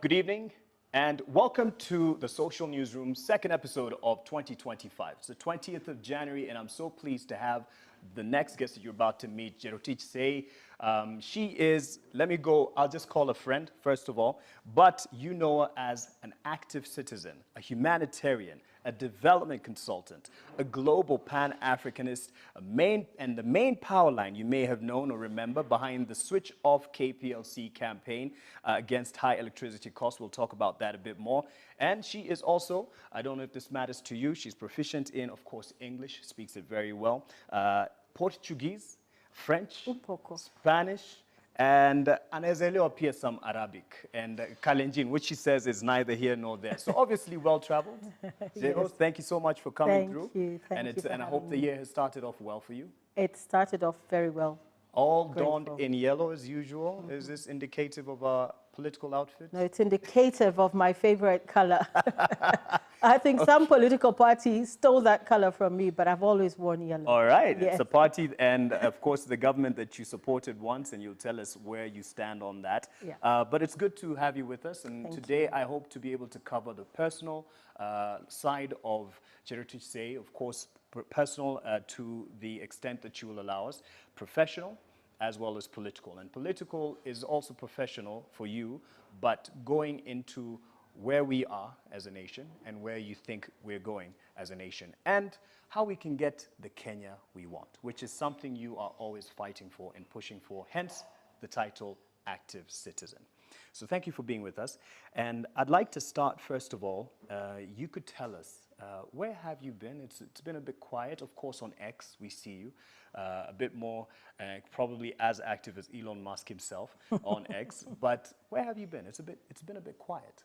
Good evening and welcome to the Social Newsroom, second episode of 2025. It's the 20th of January and I'm so pleased to have the next guest that you're about to meet, Jerotich Seii. She is, I'll just call her friend, first of all, but you know her as an active citizen, a humanitarian, a development consultant, a global Pan-Africanist, the main power line you may have known or remember behind the Switch Off KPLC campaign against high electricity costs. We'll talk about that a bit more. And she is also, I don't know if this matters to you, she's proficient in, of course, English, speaks it very well, Portuguese, French, Spanish, and anaweza pia some Arabic and Kalenjin, which she says is neither here nor there. So obviously well-traveled. Yes. Thank you so much for coming through. Thank you. And I hope the year has started off well for you. It started off very well. All donned in yellow as usual. Is this indicative of a political outfit? No, it's indicative of my favorite color. I think some political party stole that color from me, but I've always worn yellow. All right. Yes. It's a party and, of course, the government that you supported once, and you'll tell us where you stand on that. Yeah. But it's good to have you with us. And today, I hope to be able to cover the personal side of Jerotich Seii, of course, personal to the extent that you will allow us, professional as well as political. And political is also professional for you, but going into where we are as a nation and where you think we're going as a nation and how we can get the Kenya we want, which is something you are always fighting for and pushing for, hence the title Active Citizen. So thank you for being with us. And I'd like to start, first of all, you could tell us, where have you been? It's been a bit quiet. Of course, on X, we see you a bit more, probably as active as Elon Musk himself on X. But where have you been? It's been a bit quiet.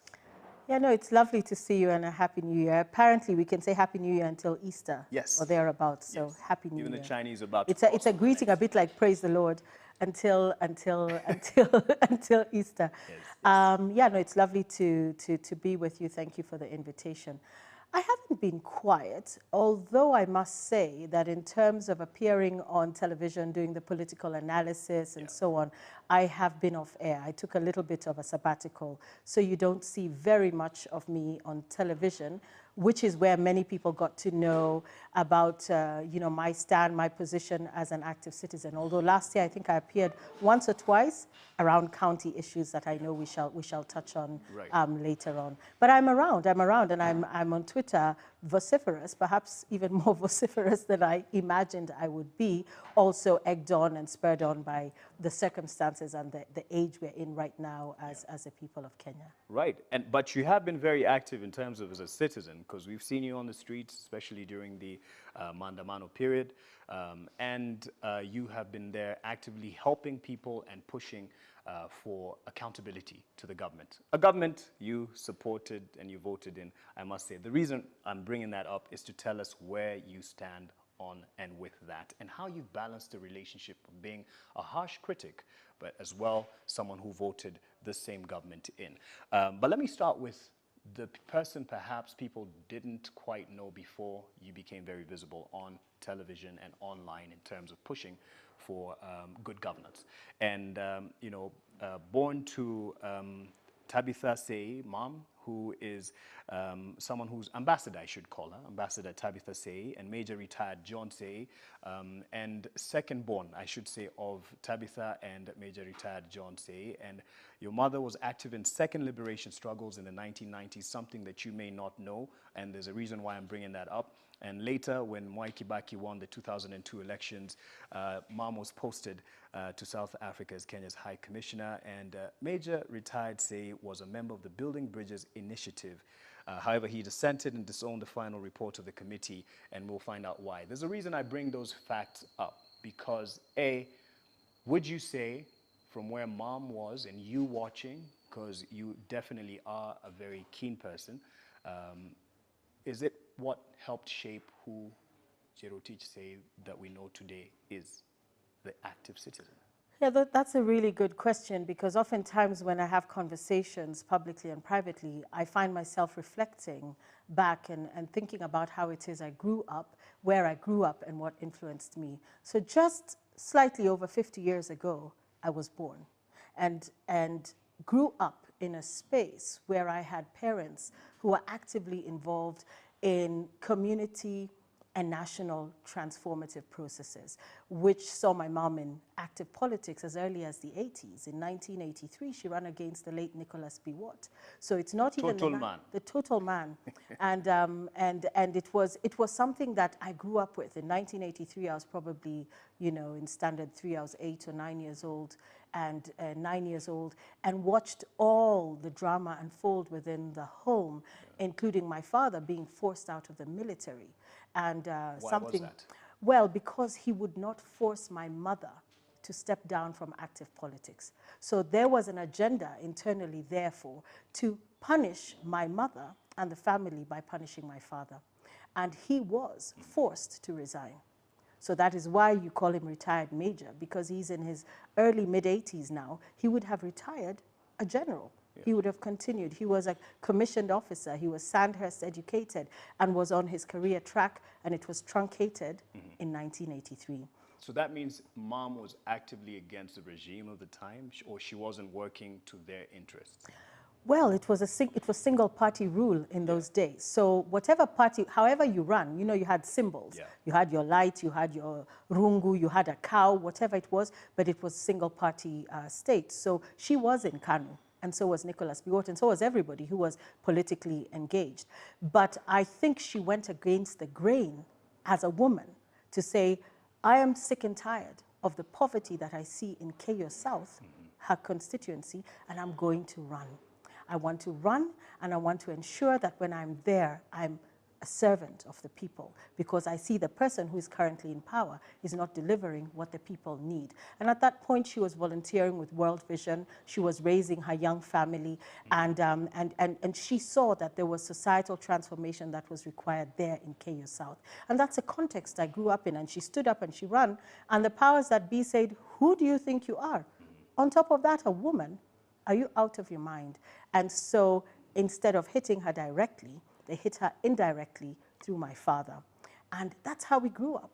Yeah, no, it's lovely to see you and a Happy New Year. Apparently, we can say Happy New Year until Easter. Yes. Or thereabouts. So yes. Happy New Year. Even the Chinese are about to it's a greeting, a bit like Praise the Lord, until Easter. Yes. Yeah, no, it's lovely to be with you. Thank you for the invitation. I haven't been quiet, although I must say that in terms of appearing on television, doing the political analysis and so on, I have been off air. I took a little bit of a sabbatical, so you don't see very much of me on television, which is where many people got to know about, you know, my stand, my position as an active citizen. Although last year I think I appeared once or twice around county issues that I know we shall touch on later on. But I'm around, and I'm on Twitter, vociferous, perhaps even more vociferous than I imagined I would be, also egged on and spurred on by the circumstances and the age we're in right now as a people of Kenya. Right, but you have been very active in terms of as a citizen, because we've seen you on the streets, especially during the Mandamano period, and you have been there actively helping people and pushing for accountability to the government. A government you supported and you voted in, I must say. The reason I'm bringing that up is to tell us where you stand on and with that, and how you've balanced the relationship of being a harsh critic, but as well someone who voted the same government in. But let me start with the person perhaps people didn't quite know before you became very visible on television and online in terms of pushing for good governance. And, you know, born to Tabitha Seii, mom, who is someone who's ambassador, I should call her, Ambassador Tabitha Seii, and Major retired John Seii, and second born, I should say, of Tabitha and Major retired John Seii. And your mother was active in second liberation struggles in the 1990s, something that you may not know, and there's a reason why I'm bringing that up. And later, when Mwai Kibaki won the 2002 elections, Mom was posted to South Africa as Kenya's High Commissioner, and Major retired Seii was a member of the Building Bridges Initiative. However, he dissented and disowned the final report of the committee, and we'll find out why. There's a reason I bring those facts up, because A, would you say, from where Mom was and you watching, because you definitely are a very keen person, is it what helped shape who Jerotich Seii that we know today is, the active citizen? Yeah, that's a really good question, because oftentimes when I have conversations publicly and privately, I find myself reflecting back and thinking about how it is I grew up, where I grew up, and what influenced me. So just slightly over 50 years ago, I was born and grew up in a space where I had parents who were actively involved in community and national transformative processes, which saw my mom in active politics as early as the 80s. In 1983, she ran against the late Nicholas B. Watt. So it's not even the total man. And it was something that I grew up with. In 1983, I was probably, you know, in standard 3, I was 8 or 9 years old, and 9 years old, and watched all the drama unfold within the home, including my father being forced out of the military. And Why was that? Well, because he would not force my mother to step down from active politics. So there was an agenda internally, therefore, to punish my mother and the family by punishing my father. And he was forced to resign. So that is why you call him retired major, because he's in his early mid-80s now. He would have retired a general. He would have continued. He was a commissioned officer. He was Sandhurst educated and was on his career track, and it was truncated in 1983. So that means mom was actively against the regime of the time, or she wasn't working to their interests? Well, it was single party rule in those days. So whatever party, however you run, you know, you had symbols. Yeah. You had your light, you had your rungu, you had a cow, whatever it was, but it was single party state. So she was in Kanu. And so was Nicholas B. Watt, and so was everybody who was politically engaged. But I think she went against the grain as a woman to say, I am sick and tired of the poverty that I see in Keyo South, her constituency, and I'm going to run. I want to run, and I want to ensure that when I'm there, I'm a servant of the people, because I see the person who is currently in power is not delivering what the people need. And at that point, she was volunteering with World Vision. She was raising her young family, and she saw that there was societal transformation that was required there in Keyo South. And that's a context I grew up in. And she stood up and she ran, and the powers that be said, who do you think you are? On top of that, a woman, are you out of your mind? And so instead of hitting her directly, they hit her indirectly through my father. And that's how we grew up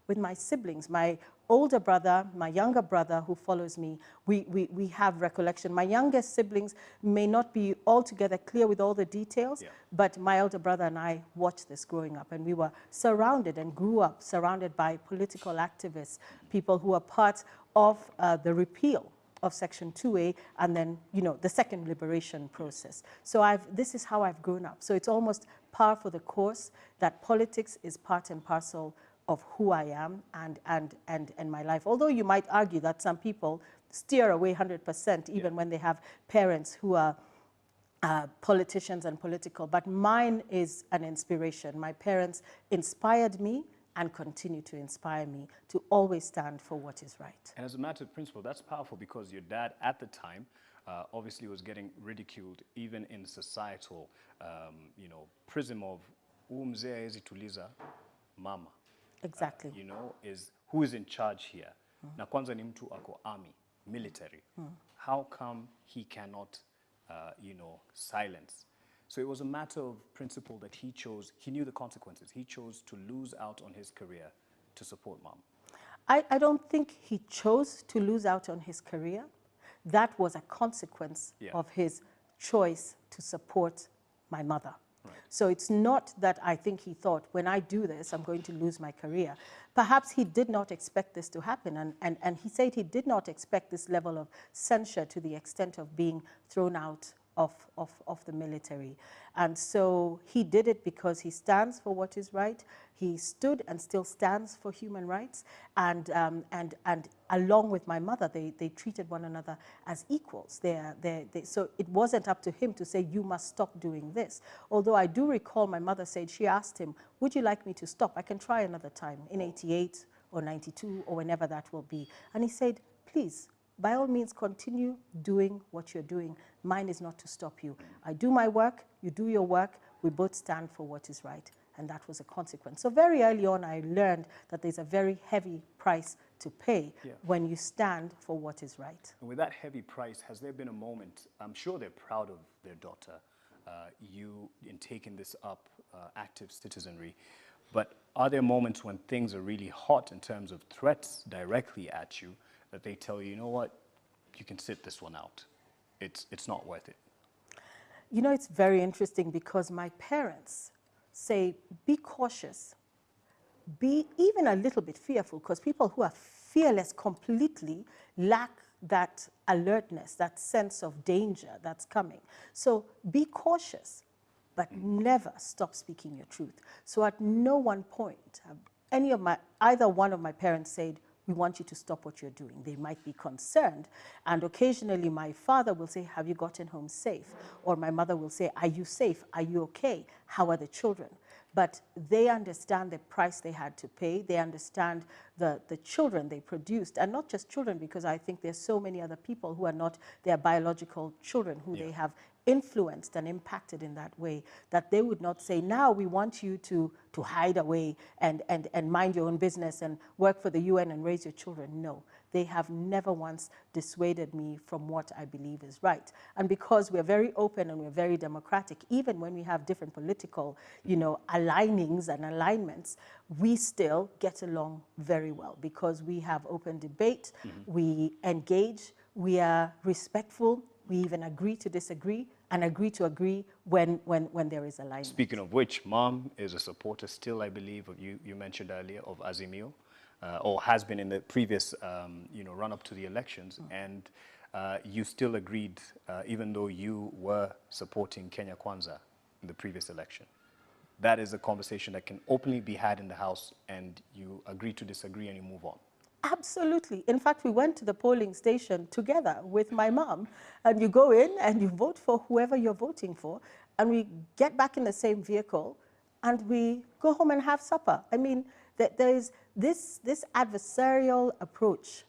with my siblings. My older brother, my younger brother who follows me, we have recollection. My youngest siblings may not be altogether clear with all the details, but my elder brother and I watched this growing up, and we were surrounded and grew up surrounded by political activists, people who are part of the repeal of Section 2A, and then, you know, the second liberation process. So this is how I've grown up. So it's almost par for the course that politics is part and parcel of who I am and my life. Although you might argue that some people steer away 100%, even when they have parents who are politicians and political. But mine is an inspiration. My parents inspired me and continue to inspire me to always stand for what is right. And as a matter of principle, that's powerful, because your dad at the time obviously was getting ridiculed even in societal, you know, prism of mzee hawezi tuliza mama. Exactly. You know, is who is in charge here? Na kwanza ni mtu ako army, military. How come he cannot, you know, silence? So it was a matter of principle that he chose. He knew the consequences. He chose to lose out on his career to support mom. I don't think he chose to lose out on his career. That was a consequence of his choice to support my mother. Right. So it's not that I think he thought, when I do this, I'm going to lose my career. Perhaps he did not expect this to happen. And he said he did not expect this level of censure to the extent of being thrown out of the military. And so he did it because he stands for what is right. He stood and still stands for human rights. And along with my mother, they treated one another as equals. So it wasn't up to him to say, you must stop doing this. Although I do recall my mother said, she asked him, would you like me to stop? I can try another time, in 88 or 92 or whenever that will be. And he said, please, by all means, continue doing what you're doing. Mine is not to stop you. I do my work, you do your work, we both stand for what is right. And that was a consequence. So very early on, I learned that there's a very heavy price to pay when you stand for what is right. And with that heavy price, has there been a moment, I'm sure they're proud of their daughter, you in taking this up, active citizenry, but are there moments when things are really hot in terms of threats directly at you, that they tell you, you know what, you can sit this one out. It's not worth it? You know, it's very interesting because my parents say, be cautious, be even a little bit fearful, because people who are fearless completely lack that alertness, that sense of danger that's coming. So be cautious, but never stop speaking your truth. So at no one point have either one of my parents said, we want you to stop what you're doing. They might be concerned. And occasionally my father will say, have you gotten home safe? Or my mother will say, are you safe? Are you okay? How are the children? But they understand the price they had to pay. They understand the children they produced. And not just children, because I think there's so many other people who are not their biological children, who they have influenced and impacted in that way, that they would not say, now we want you to hide away and mind your own business and work for the UN and raise your children. No, they have never once dissuaded me from what I believe is right. And because we're very open and we're very democratic, even when we have different political, alignings and alignments, we still get along very well because we have open debate, we engage, we are respectful, we even agree to disagree and agree to agree when there is alignment. Speaking of which, Mom is a supporter still, I believe, of you mentioned earlier, of Azimio, or has been in the previous, run-up to the elections, and you still agreed, even though you were supporting Kenya Kwanza in the previous election. That is a conversation that can openly be had in the House, and you agree to disagree and you move on. Absolutely. In fact, we went to the polling station together with my mom, and you go in and you vote for whoever you're voting for, and we get back in the same vehicle and we go home and have supper. I mean, there is this adversarial approach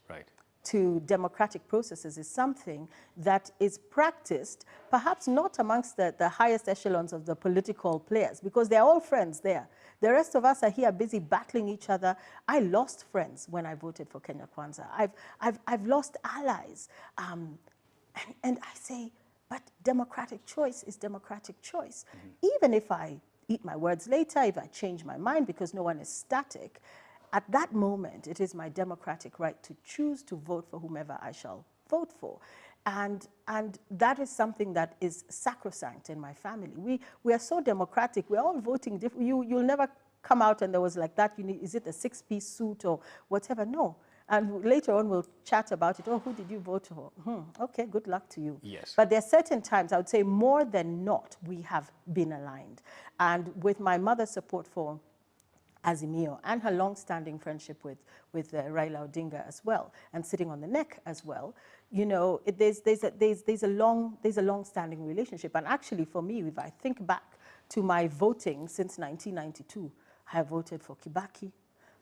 to democratic processes is something that is practiced, perhaps not amongst the highest echelons of the political players, because they're all friends there. The rest of us are here busy battling each other. I lost friends when I voted for Kenya Kwanza. I've lost allies. And I say, but democratic choice is democratic choice. Even if I eat my words later, if I change my mind, because no one is static, at that moment, it is my democratic right to choose to vote for whomever I shall vote for. And that is something that is sacrosanct in my family. We are so democratic. We're all voting different. You'll never come out and there was like that. Is it a 6-piece suit or whatever? No. And later on, we'll chat about it. Oh, who did you vote for? Okay, good luck to you. Yes. But there are certain times, I would say more than not, we have been aligned. And with my mother's support for Azimio and her long-standing friendship with Raila Odinga as well, and sitting on the neck as well, there's a long-standing relationship. And actually, for me, if I think back to my voting since 1992, I have voted for Kibaki,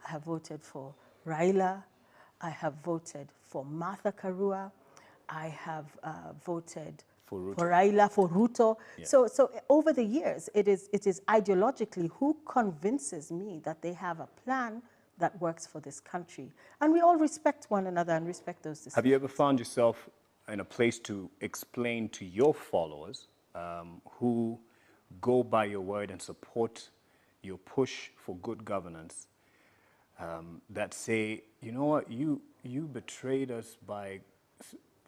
I have voted for Raila, I have voted for Martha Karua, I have voted for Raila, for Ruto. Yeah. So over the years, it is ideologically who convinces me that they have a plan that works for this country. And we all respect one another and respect those decisions. Have you ever found yourself in a place to explain to your followers who go by your word and support your push for good governance, that say, you know what, you betrayed us by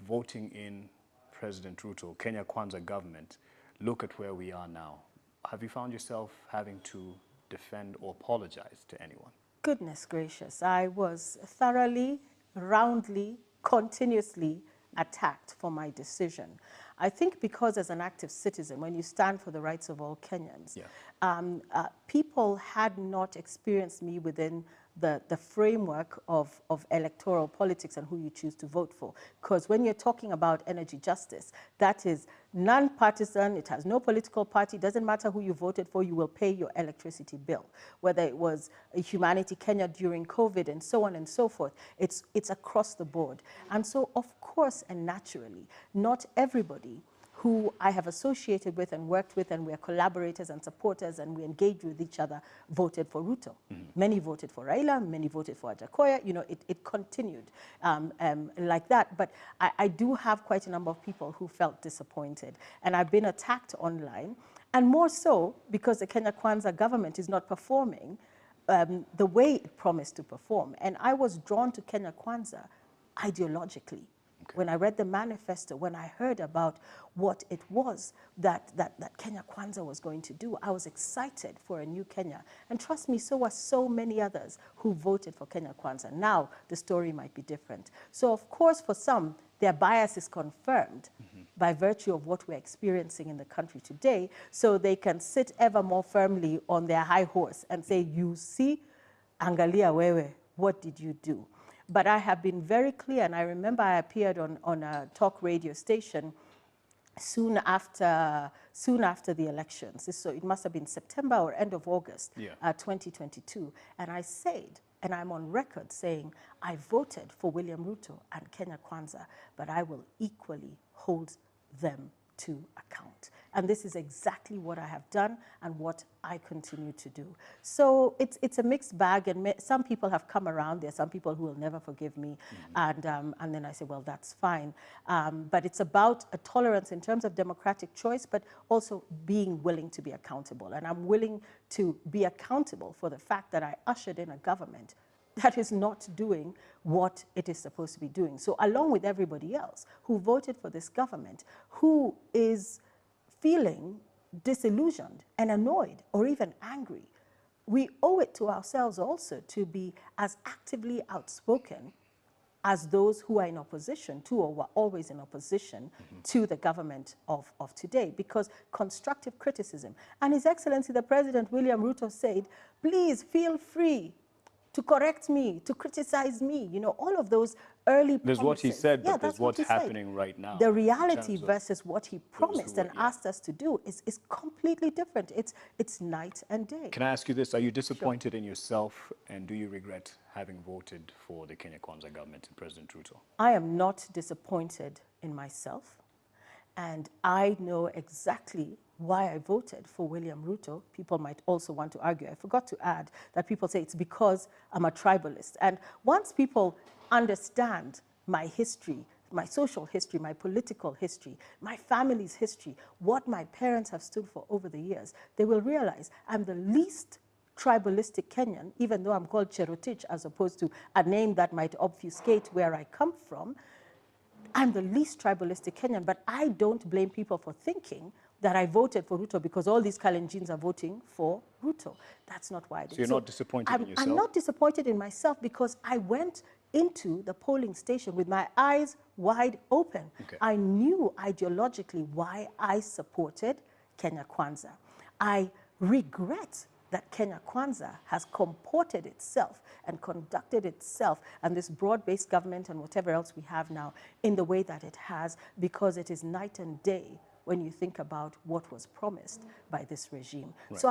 voting in President Ruto, Kenya Kwanza government, look at where we are now. Have you found yourself having to defend or apologize to anyone? Goodness gracious, I was thoroughly, roundly, continuously attacked for my decision. I think because as an active citizen, when you stand for the rights of all Kenyans, people had not experienced me within the framework of electoral politics and who you choose to vote for. Because when you're talking about energy justice, that is non-partisan, it has no political party, doesn't matter who you voted for, you will pay your electricity bill. Whether it was Humanity Kenya during COVID and so on and so forth, it's across the board. And so, of course and naturally, not everybody who I have associated with and worked with, and we're collaborators and supporters and we engage with each other, voted for Ruto. Many voted for Raila, many voted for Ajakoya. It continued like that. But I do have quite a number of people who felt disappointed. And I've been attacked online, and more so because the Kenya Kwanza government is not performing the way it promised to perform. And I was drawn to Kenya Kwanza ideologically. When I read the manifesto, when I heard about what it was that Kenya Kwanza was going to do, I was excited for a new Kenya. And trust me, so were so many others who voted for Kenya Kwanza. Now, the story might be different. So, of course, for some, their bias is confirmed by virtue of what we're experiencing in the country today, so they can sit ever more firmly on their high horse and say, you see, angalia wewe, what did you do? But I have been very clear, and I remember I appeared on a talk radio station soon after the elections. So it must have been September or end of August 2022. And I said, and I'm on record saying, I voted for William Ruto and Kenya Kwanza, but I will equally hold them to account. And this is exactly what I have done and what I continue to do. So it's a mixed bag, and some people have come around. There are some people who will never forgive me, and then I say, well, that's fine. But it's about a tolerance in terms of democratic choice, but also being willing to be accountable. And I'm willing to be accountable for the fact that I ushered in a government that is not doing what it is supposed to be doing. So along with everybody else who voted for this government, who is feeling disillusioned and annoyed or even angry, we owe it to ourselves also to be as actively outspoken as those who are in opposition to, or were always in opposition to, the government of today, because constructive criticism. And His Excellency the President William Ruto said, please feel free to correct me, to criticize me, you know, all of those early promises. There's what he said, but that's there's what's happening right now. The reality versus what he promised and asked us to do is completely different. It's night and day. Can I ask you this? Are you disappointed in yourself, and do you regret having voted for the Kenya Kwanza government and President Ruto? I am not disappointed in myself, and I know exactly why I voted for William Ruto. People might also want to argue. I forgot to add that people say it's because I'm a tribalist. And once people understand my history, my social history, my political history, my family's history, what my parents have stood for over the years, they will realize I'm the least tribalistic Kenyan, even though I'm called Jerotich, as opposed to a name that might obfuscate where I come from. I'm the least tribalistic Kenyan, but I don't blame people for thinking that I voted for Ruto because all these Kalenjins are voting for Ruto. That's not why I did. So you're not disappointed in yourself? I'm not disappointed in myself because I went into the polling station with my eyes wide open. Okay. I knew ideologically why I supported Kenya Kwanza. I regret that Kenya Kwanza has comported itself and conducted itself and this broad-based government and whatever else we have now in the way that it has, because it is night and day when you think about what was promised by this regime. Right. So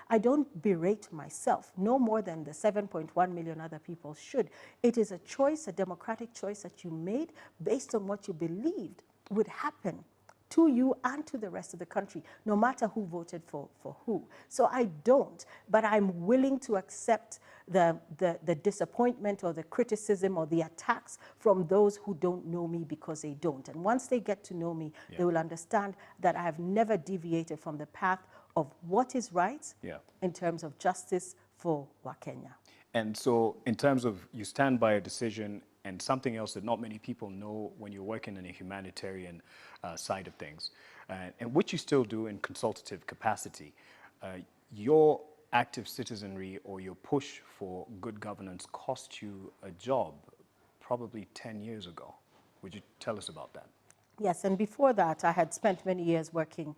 I don't berate myself, no more than the 7.1 million other people should. It is a choice, a democratic choice that you made based on what you believed would happen to you and to the rest of the country, no matter who voted for who. So I don't, but I'm willing to accept the disappointment or the criticism or the attacks from those who don't know me because they don't. And once they get to know me, they will understand that I have never deviated from the path of what is right in terms of justice for Wakenya. And so in terms of you stand by a decision, and something else that not many people know when you're working in a humanitarian side of things, and which you still do in consultative capacity, your active citizenry or your push for good governance cost you a job probably 10 years ago. Would you tell us about that? Yes, and before that, I had spent many years working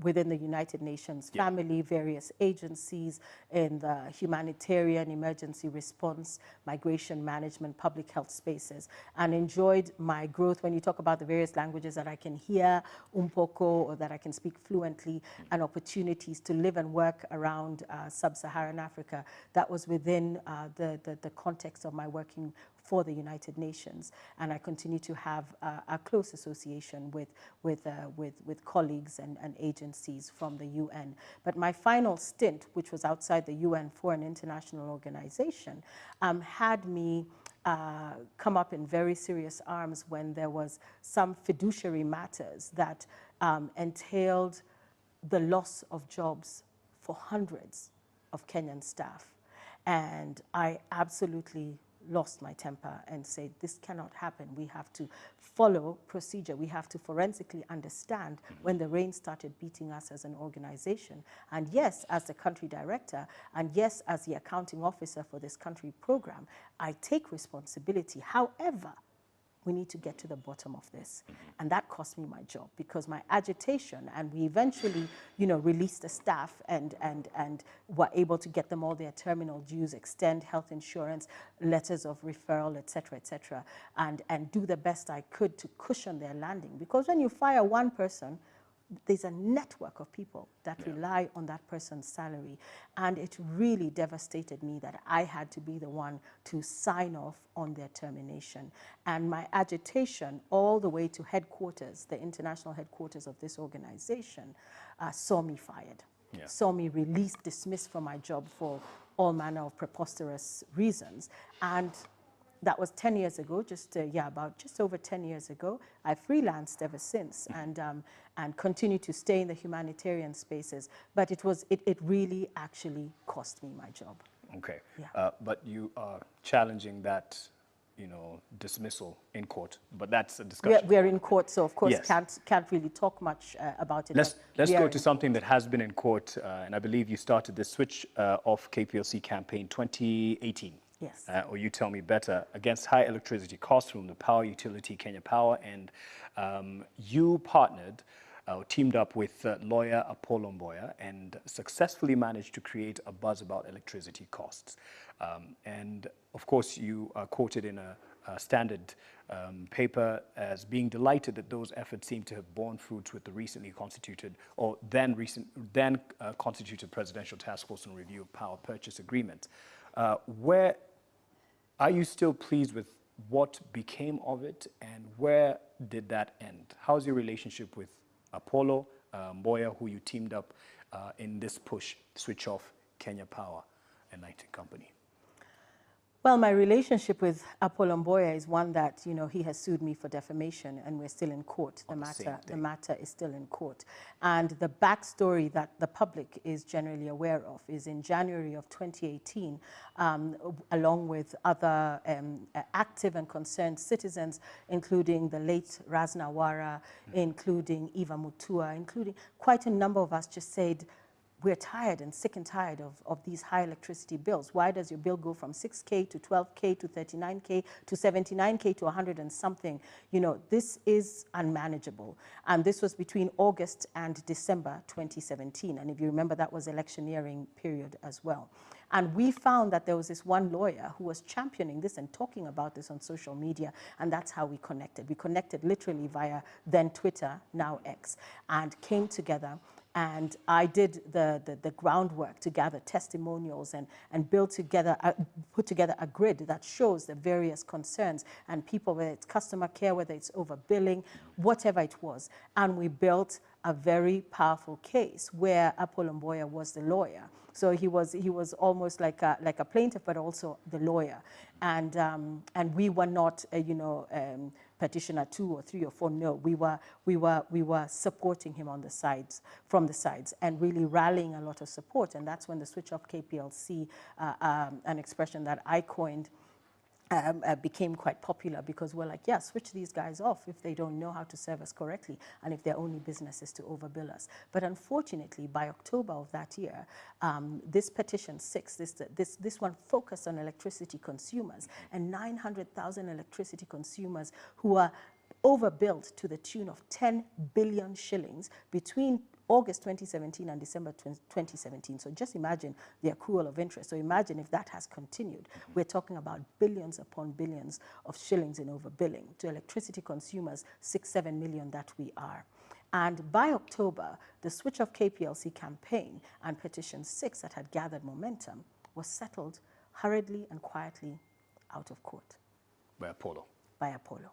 within the United Nations family, various agencies in the humanitarian, emergency response, migration management, public health spaces, and enjoyed my growth. When you talk about the various languages that I can hear, umpoko, or that I can speak fluently, and opportunities to live and work around sub-Saharan Africa, that was within the context of my working for the United Nations, and I continue to have a close association with colleagues and agencies from the UN. But my final stint, which was outside the UN for an international organization, had me come up in very serious arms when there was some fiduciary matters that entailed the loss of jobs for hundreds of Kenyan staff. And I absolutely lost my temper and said, this cannot happen. We have to follow procedure. We have to forensically understand when the rain started beating us as an organization. And yes, as the country director, and yes, as the accounting officer for this country program, I take responsibility. However, we need to get to the bottom of this. And that cost me my job because my agitation, and we eventually, released the staff and were able to get them all their terminal dues, extend health insurance, letters of referral, et cetera, and do the best I could to cushion their landing. Because when you fire one person, there's a network of people that rely on that person's salary. And it really devastated me that I had to be the one to sign off on their termination. And my agitation all the way to headquarters, the international headquarters of this organization, saw me fired, saw me released, dismissed from my job for all manner of preposterous reasons. And that was 10 years ago, just over 10 years ago. I freelanced ever since and continue to stay in the humanitarian spaces. But it really actually cost me my job. Okay. Yeah. But you are challenging that, dismissal in court. But that's a discussion. We're in court, so of course Yes. can't really talk much about it. Let's go to something that has been in court, and I believe you started the switch off KPLC campaign 2018. Yes. Or you tell me better, against high electricity costs from the power utility Kenya Power, and you partnered, teamed up with lawyer Apollo Mboya and successfully managed to create a buzz about electricity costs. And of course, you are quoted in a standard paper as being delighted that those efforts seem to have borne fruits with the recently constituted, or then constituted Presidential Task Force on Review of Power Purchase Agreement. Where are you still pleased with what became of it, and where did that end? How's your relationship with Apollo Mboya, who you teamed up in this push, switch off Kenya Power and Lighting Company? Well, my relationship with Apollo Mboya is one that, he has sued me for defamation, and we're still in court. The matter is still in court. And the backstory that the public is generally aware of is in January of 2018, along with other active and concerned citizens, including the late Razna Wara, including Eva Mutua, including quite a number of us just said, we're tired and sick and tired of these high electricity bills. Why does your bill go from 6K to 12K to 39K to 79K to 100 and something? This is unmanageable. And this was between August and December 2017. And if you remember, that was electioneering period as well. And we found that there was this one lawyer who was championing this and talking about this on social media, and that's how we connected. We connected literally via then Twitter, now X, and came together. And I did the groundwork to gather testimonials and put together a grid that shows the various concerns and people, whether it's customer care, whether it's overbilling, whatever it was. And we built a very powerful case where Apollo Mboya was the lawyer. So he was almost like a plaintiff, but also the lawyer. And we were not, petitioner 2 or 3 or 4. No, we were supporting him on the sides, from the sides, and really rallying a lot of support. And that's when the switch off KPLC, an expression that I coined, became quite popular, because we're like, yeah, switch these guys off if they don't know how to serve us correctly and if their only business is to overbill us. But unfortunately, by October of that year, this petition 6, this one focused on electricity consumers, and 900,000 electricity consumers who are overbilled to the tune of 10 billion shillings between August 2017 and December 2017. So just imagine the accrual of interest. So imagine if that has continued. We're talking about billions upon billions of shillings in overbilling to electricity consumers, 6-7 million that we are. And by October, the switch of KPLC campaign and petition 6 that had gathered momentum was settled hurriedly and quietly out of court. By Apollo. By Apollo.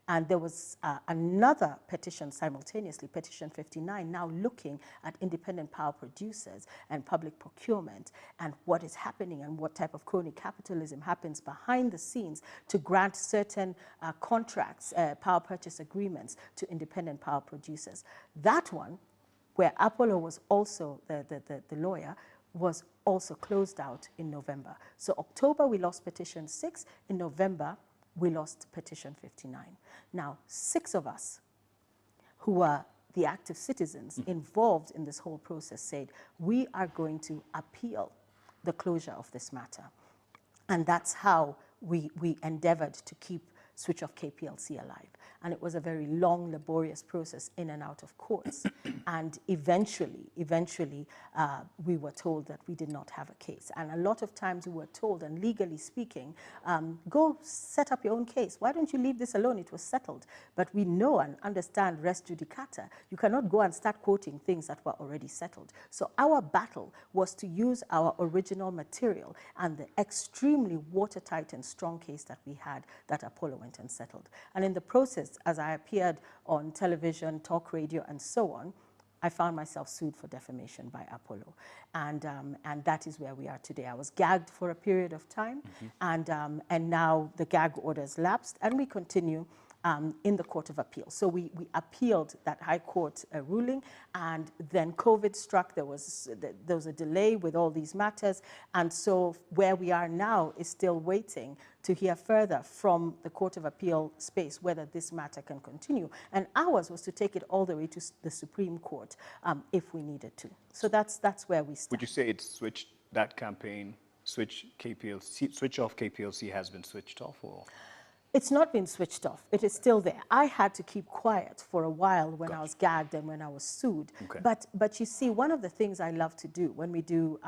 And there was another petition simultaneously, petition 59, now looking at independent power producers and public procurement and what is happening and what type of crony capitalism happens behind the scenes to grant certain contracts, power purchase agreements to independent power producers. That one, where Apollo was also the lawyer, was also closed out in November. So October, we lost petition 6. In November, we lost petition 59. Now, 6 of us who were the active citizens involved in this whole process said, we are going to appeal the closure of this matter. And that's how we endeavored to keep Switch Off KPLC alive. And it was a very long, laborious process in and out of courts. And eventually, we were told that we did not have a case. And a lot of times we were told, and legally speaking, go set up your own case. Why don't you leave this alone? It was settled. But we know and understand res judicata. You cannot go and start quoting things that were already settled. So our battle was to use our original material and the extremely watertight and strong case that we had that Apollo went and settled. And in the process, as I appeared on television, talk radio, and so on, I found myself sued for defamation by Apollo. And that is where we are today. I was gagged for a period of time, and now the gag orders lapsed, and we continue in the Court of Appeal. So we appealed that High Court ruling, and then COVID struck. There was a delay with all these matters, and so where we are now is still waiting to hear further from the Court of Appeal space whether this matter can continue. And ours was to take it all the way to the Supreme Court if we needed to. So that's where we stand. Would you say it's switched, that campaign, Switch Off KPLC has been switched off, or? It's not been switched off. It is still there. I had to keep quiet for a while when I was gagged and when I was sued. Okay. But you see, one of the things I love to do when we do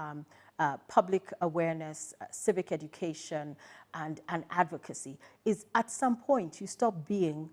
public awareness, civic education, and advocacy is at some point you stop being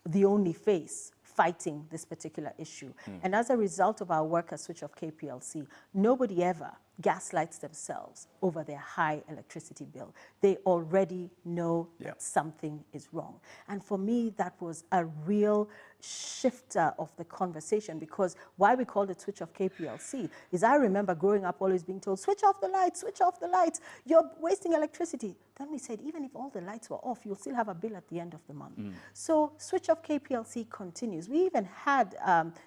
the only face fighting this particular issue. And as a result of our work at Switch Off KPLC, nobody ever gaslights themselves over their high electricity bill. They already know that something is wrong. And for me, that was a real shifter of the conversation, because why we called it Switch Off KPLC is I remember growing up always being told, switch off the lights, you're wasting electricity. Then we said, even if all the lights were off, you'll still have a bill at the end of the month. So Switch Off KPLC continues. We even had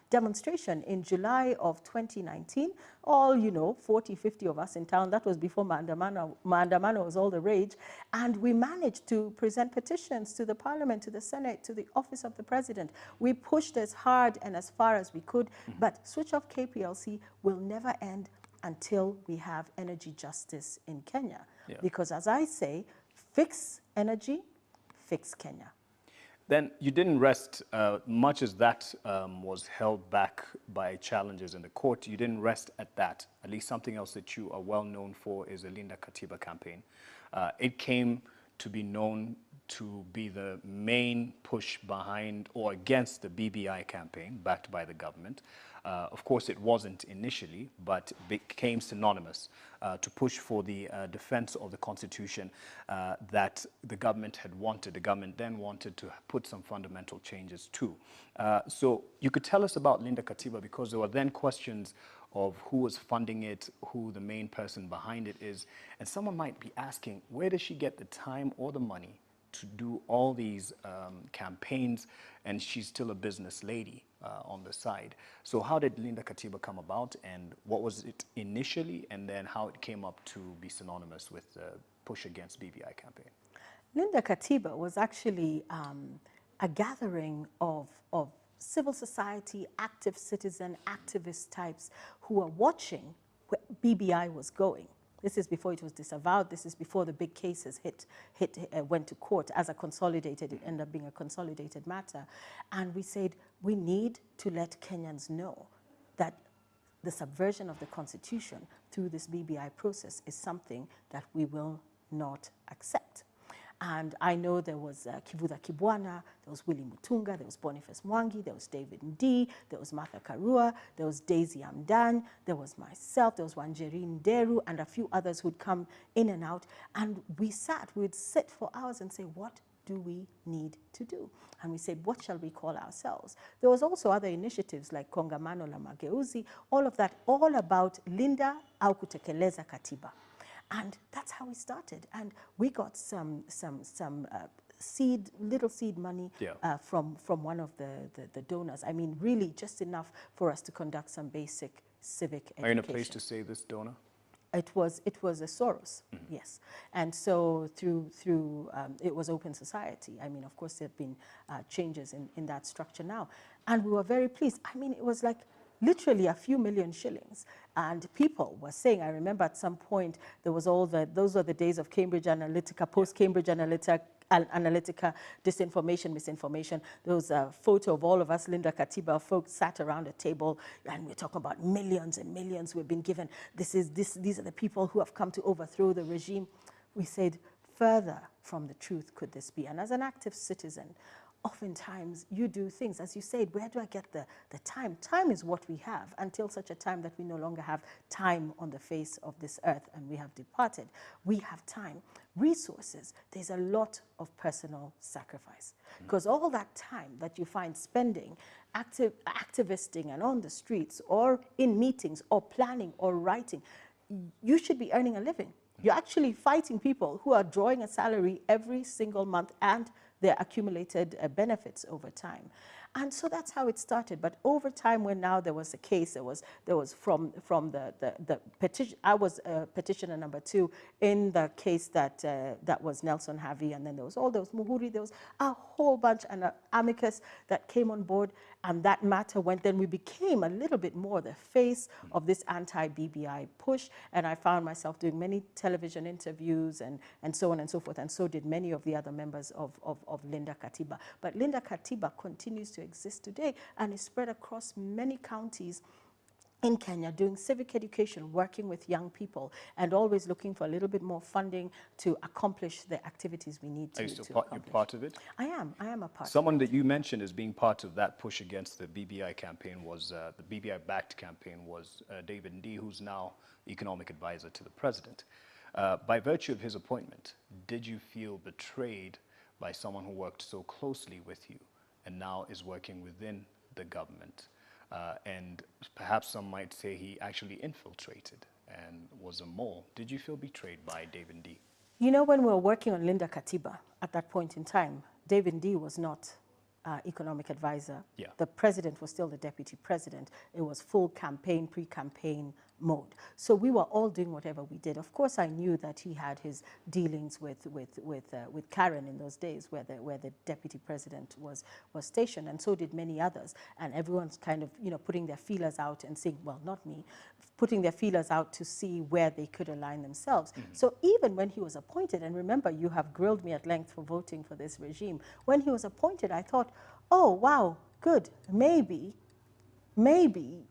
demonstration in July of 2019, all, 40, 50 of us in town. That was before Maandamano was all the rage. And we managed to present petitions to the Parliament, to the Senate, to the Office of the President. We pushed as hard and as far as we could, but Switch Off KPLC will never end until we have energy justice in Kenya. Because as I say, fix energy, fix Kenya. Then you didn't rest, much as that was held back by challenges in the court, you didn't rest at that. At least something else that you are well known for is the Linda Katiba campaign. It came to be known to be the main push behind or against the BBI campaign backed by the government. Of course, it wasn't initially, but became synonymous to push for the defense of the Constitution that the government had wanted. The government then wanted to put some fundamental changes too. So you could tell us about Linda Katiba, because there were then questions of who was funding it, who the main person behind it is. And someone might be asking, where does she get the time or the money to do all these campaigns, and she's still a business lady on the side. So how did Linda Katiba come about, and what was it initially, and then how it came up to be synonymous with the push against BBI campaign? Linda Katiba was actually a gathering of civil society, active citizen, activist types who were watching where BBI was going. This is before it was disavowed. This is before the big cases went to court as a consolidated, it ended up being a consolidated matter. And we said, we need to let Kenyans know that the subversion of the Constitution through this BBI process is something that we will not accept. And I know there was Kivutha Kibwana, there was Willie Mutunga, there was Boniface Mwangi, there was David Ndii, there was Martha Karua, there was Daisy Amdan, there was myself, there was Wanjeri Nderu, and a few others who'd come in and out. And we would sit for hours and say, what do we need to do? And we said, what shall we call ourselves? There was also other initiatives like Kongamano la Mageuzi, all of that, all about Linda au kutekeleza katiba. And that's how we started. And we got some little seed money from one of the donors. I mean, really just enough for us to conduct some basic civic education. Are you in a place to say this donor? It was a Soros, yes. And so through it was Open Society. I mean, of course, there have been changes in that structure now. And we were very pleased. I mean, it was like literally a few million shillings. And people were saying, I remember at some point, there was those were the days of Cambridge Analytica, post-Cambridge Analytica, disinformation, misinformation. There was a photo of all of us, Linda Katiba, folks sat around a table, and we're talking about millions and millions we've been given. These are the people who have come to overthrow the regime. We said, further from the truth could this be? And as an active citizen, oftentimes you do things, as you said, where do I get the time? Time is what we have until such a time that we no longer have time on the face of this earth and we have departed. We have time. Resources, there's a lot of personal sacrifice because all that time that you find spending activisting and on the streets or in meetings or planning or writing, you should be earning a living. You're actually fighting people who are drawing a salary every single month and their accumulated benefits over time. And so that's how it started. But over time, when now there was a case, there was from the petition. I was petitioner number 2 in the case that was Nelson Harvey, and then there was all those Muhuri. There was a whole bunch and amicus that came on board, and that matter went. Then we became a little bit more the face of this anti-BBI push, and I found myself doing many television interviews and so on and so forth, and so did many of the other members of Linda Katiba. But Linda Katiba continues to exist today and is spread across many counties in Kenya, doing civic education, working with young people, and always looking for a little bit more funding to accomplish the activities we need to accomplish. You're part of it? I am a part Someone that you mentioned as being part of that push against the BBI campaign was, the BBI-backed campaign was David Ndii, who's now economic advisor to the president. By virtue of his appointment, did you feel betrayed by someone who worked so closely with you and now is working within the government? And perhaps some might say he actually infiltrated and was a mole. Did you feel betrayed by David Ndii? You know, when we were working on Linda Katiba at that point in time, David Ndii was not economic advisor. Yeah. The president was still the deputy president. It was full campaign, pre-campaign mode. So we were all doing whatever we did. Of course, I knew that he had his dealings with Karen in those days, where the deputy president was stationed, and so did many others. And everyone's kind of, you know, putting their feelers out and saying, well, not me, putting their feelers out to see where they could align themselves. So even when he was appointed, and remember, you have grilled me at length for voting for this regime, when he was appointed, I thought, oh, wow, good, maybe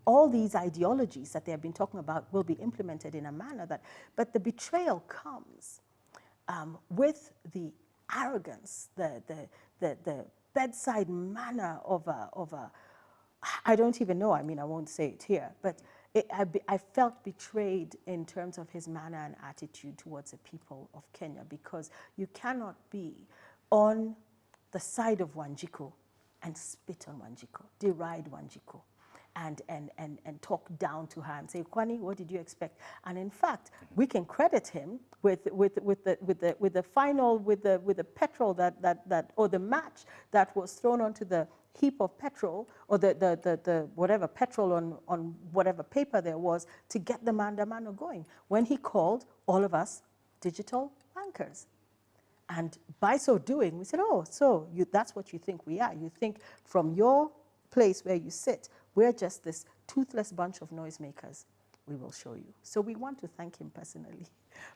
all these ideologies that they have been talking about will be implemented in a manner that, but the betrayal comes with the arrogance, the bedside manner of a, I don't even know, I mean, I won't say it here, but I felt betrayed in terms of his manner and attitude towards the people of Kenya, because you cannot be on the side of Wanjiku and spit on Wanjiku, deride Wanjiku, and talk down to her and say, Kwani, what did you expect? And in fact, we can credit him with the petrol that or the match that was thrown onto the heap of petrol, or the whatever petrol on whatever paper there was, to get the Maandamano going, when he called all of us digital bankers. And by so doing, we said, oh, so that's what you think we are. You think from your place where you sit, we're just this toothless bunch of noisemakers. We will show you. So we want to thank him personally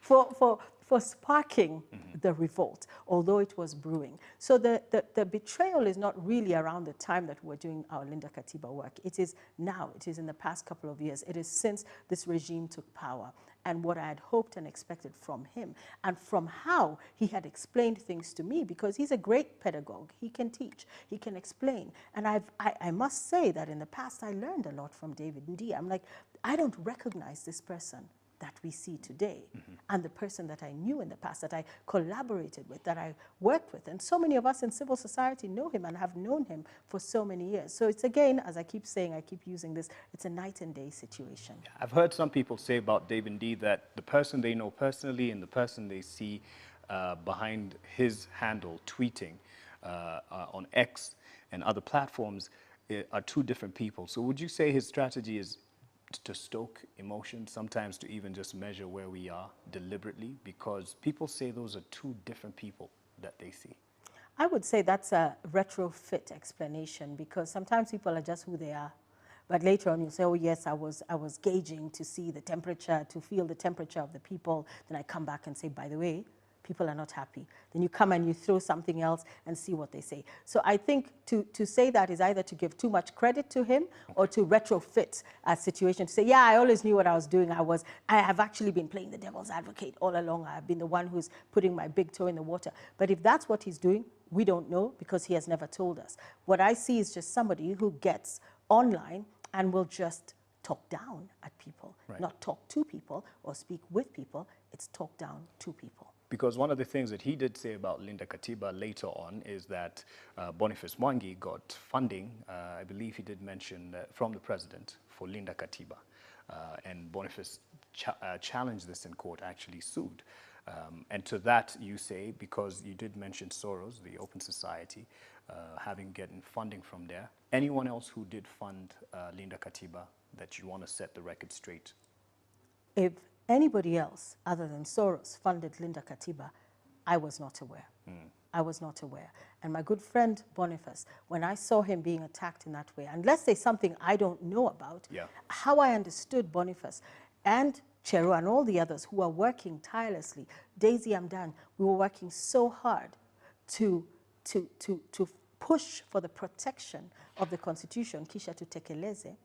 for sparking the revolt, although it was brewing. So the betrayal is not really around the time that we're doing our Linda Katiba work. It is now. It is in the past couple of years. It is since this regime took power, and what I had hoped and expected from him, and from how he had explained things to me, because he's a great pedagogue. He can teach, he can explain. And I must say that in the past, I learned a lot from David Ndii. I'm like, I don't recognize this person that we see today, and the person that I knew in the past, that I collaborated with, that I worked with. And so many of us in civil society know him and have known him for so many years. So it's, again, as I keep saying, I keep using this, it's a night and day situation. I've heard some people say about David Ndii that the person they know personally and the person they see behind his handle tweeting on X and other platforms are two different people. So would you say his strategy is to stoke emotions, sometimes to even just measure where we are deliberately, because people say those are two different people that they see. I would say that's a retrofit explanation, because sometimes people are just who they are. But later on you say, oh yes, I was gauging to see the temperature, to feel the temperature of the people. Then I come back and say, by the way, people are not happy. Then you come and you throw something else and see what they say. So I think to say that is either to give too much credit to him or to retrofit a situation, to say, yeah, I always knew what I was doing. I have actually been playing the devil's advocate all along. I've been the one who's putting my big toe in the water. But if that's what he's doing, we don't know, because he has never told us. What I see is just somebody who gets online and will just talk down at people, right. Not talk to people or speak with people. It's talk down to people. Because one of the things that he did say about Linda Katiba later on is that Boniface Mwangi got funding, I believe he did mention, from the president for Linda Katiba. And Boniface challenged this in court, actually sued. And to that you say, because you did mention Soros, the Open Society, having gotten funding from there. Anyone else who did fund Linda Katiba that you want to set the record straight? If anybody else other than Soros funded Linda Katiba, I was not aware. I was not aware. And my good friend Boniface, when I saw him being attacked in that way, and let's say something I don't know about, how I understood Boniface and Chero and all the others who are working tirelessly, Daisy Amdan, we were working so hard to push for the protection of the Constitution, kisha tutekeleze.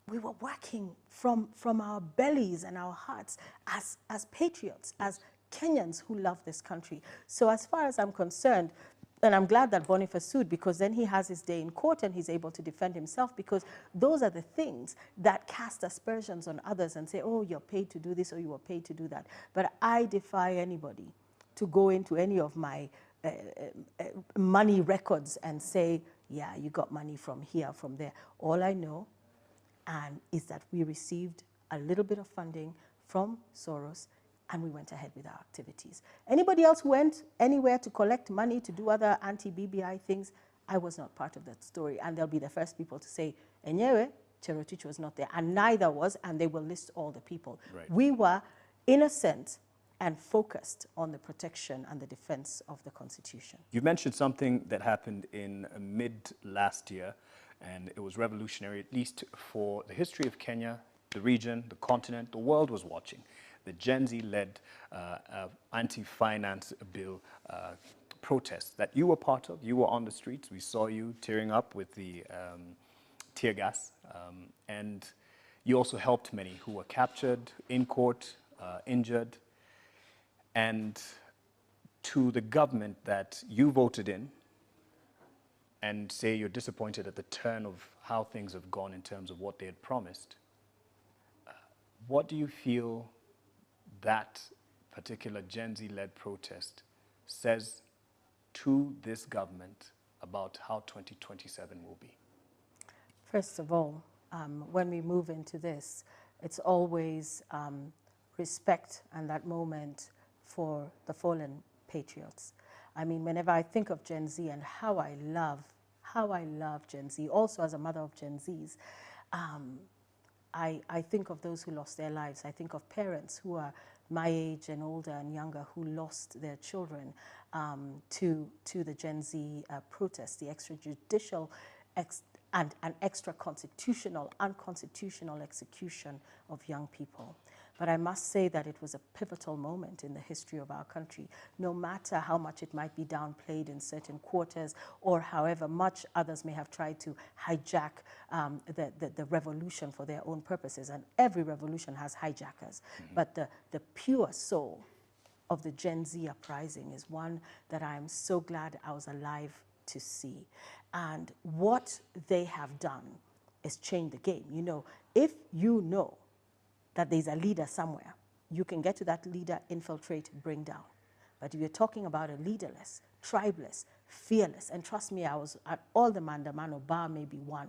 We were working from our bellies and our hearts as patriots, as Kenyans who love this country. So as far as I'm concerned, and I'm glad that Boniface sued, because then he has his day in court and he's able to defend himself, because those are the things that cast aspersions on others and say, oh, you're paid to do this or you were paid to do that. But I defy anybody to go into any of my money records and say, yeah, you got money from here, from there. All I know is that we received a little bit of funding from Soros and we went ahead with our activities. Anybody else who went anywhere to collect money to do other anti-BBI things, I was not part of that story. And they'll be the first people to say, Enyewe, Jerotich was not there. And neither was, and they will list all the people. Right. We were innocent and focused on the protection and the defense of the Constitution. You mentioned something that happened in mid last year, and it was revolutionary, at least for the history of Kenya, the region, the continent. The world was watching. The Gen Z-led anti-finance bill protests that you were part of. You were on the streets. We saw you tearing up with the tear gas. And you also helped many who were captured, in court, injured. And to the government that you voted in, and say you're disappointed at the turn of how things have gone in terms of what they had promised, what do you feel that particular Gen Z-led protest says to this government about how 2027 will be? First of all, when we move into this, it's always respect and that moment for the fallen patriots. I mean, whenever I think of Gen Z and how I love Gen Z, also as a mother of Gen Zs, I think of those who lost their lives. I think of parents who are my age and older and younger who lost their children to the Gen Z protests, the extrajudicial and extra-constitutional, unconstitutional execution of young people. But I must say that it was a pivotal moment in the history of our country, no matter how much it might be downplayed in certain quarters or however much others may have tried to hijack the revolution for their own purposes. And every revolution has hijackers. But the pure soul of the Gen Z uprising is one that I am so glad I was alive to see. And what they have done is change the game. You know, if you know that there's a leader somewhere, you can get to that leader, infiltrate, bring down. But if you're talking about a leaderless, tribeless, fearless, and trust me, I was at all the Mandamano, bar maybe one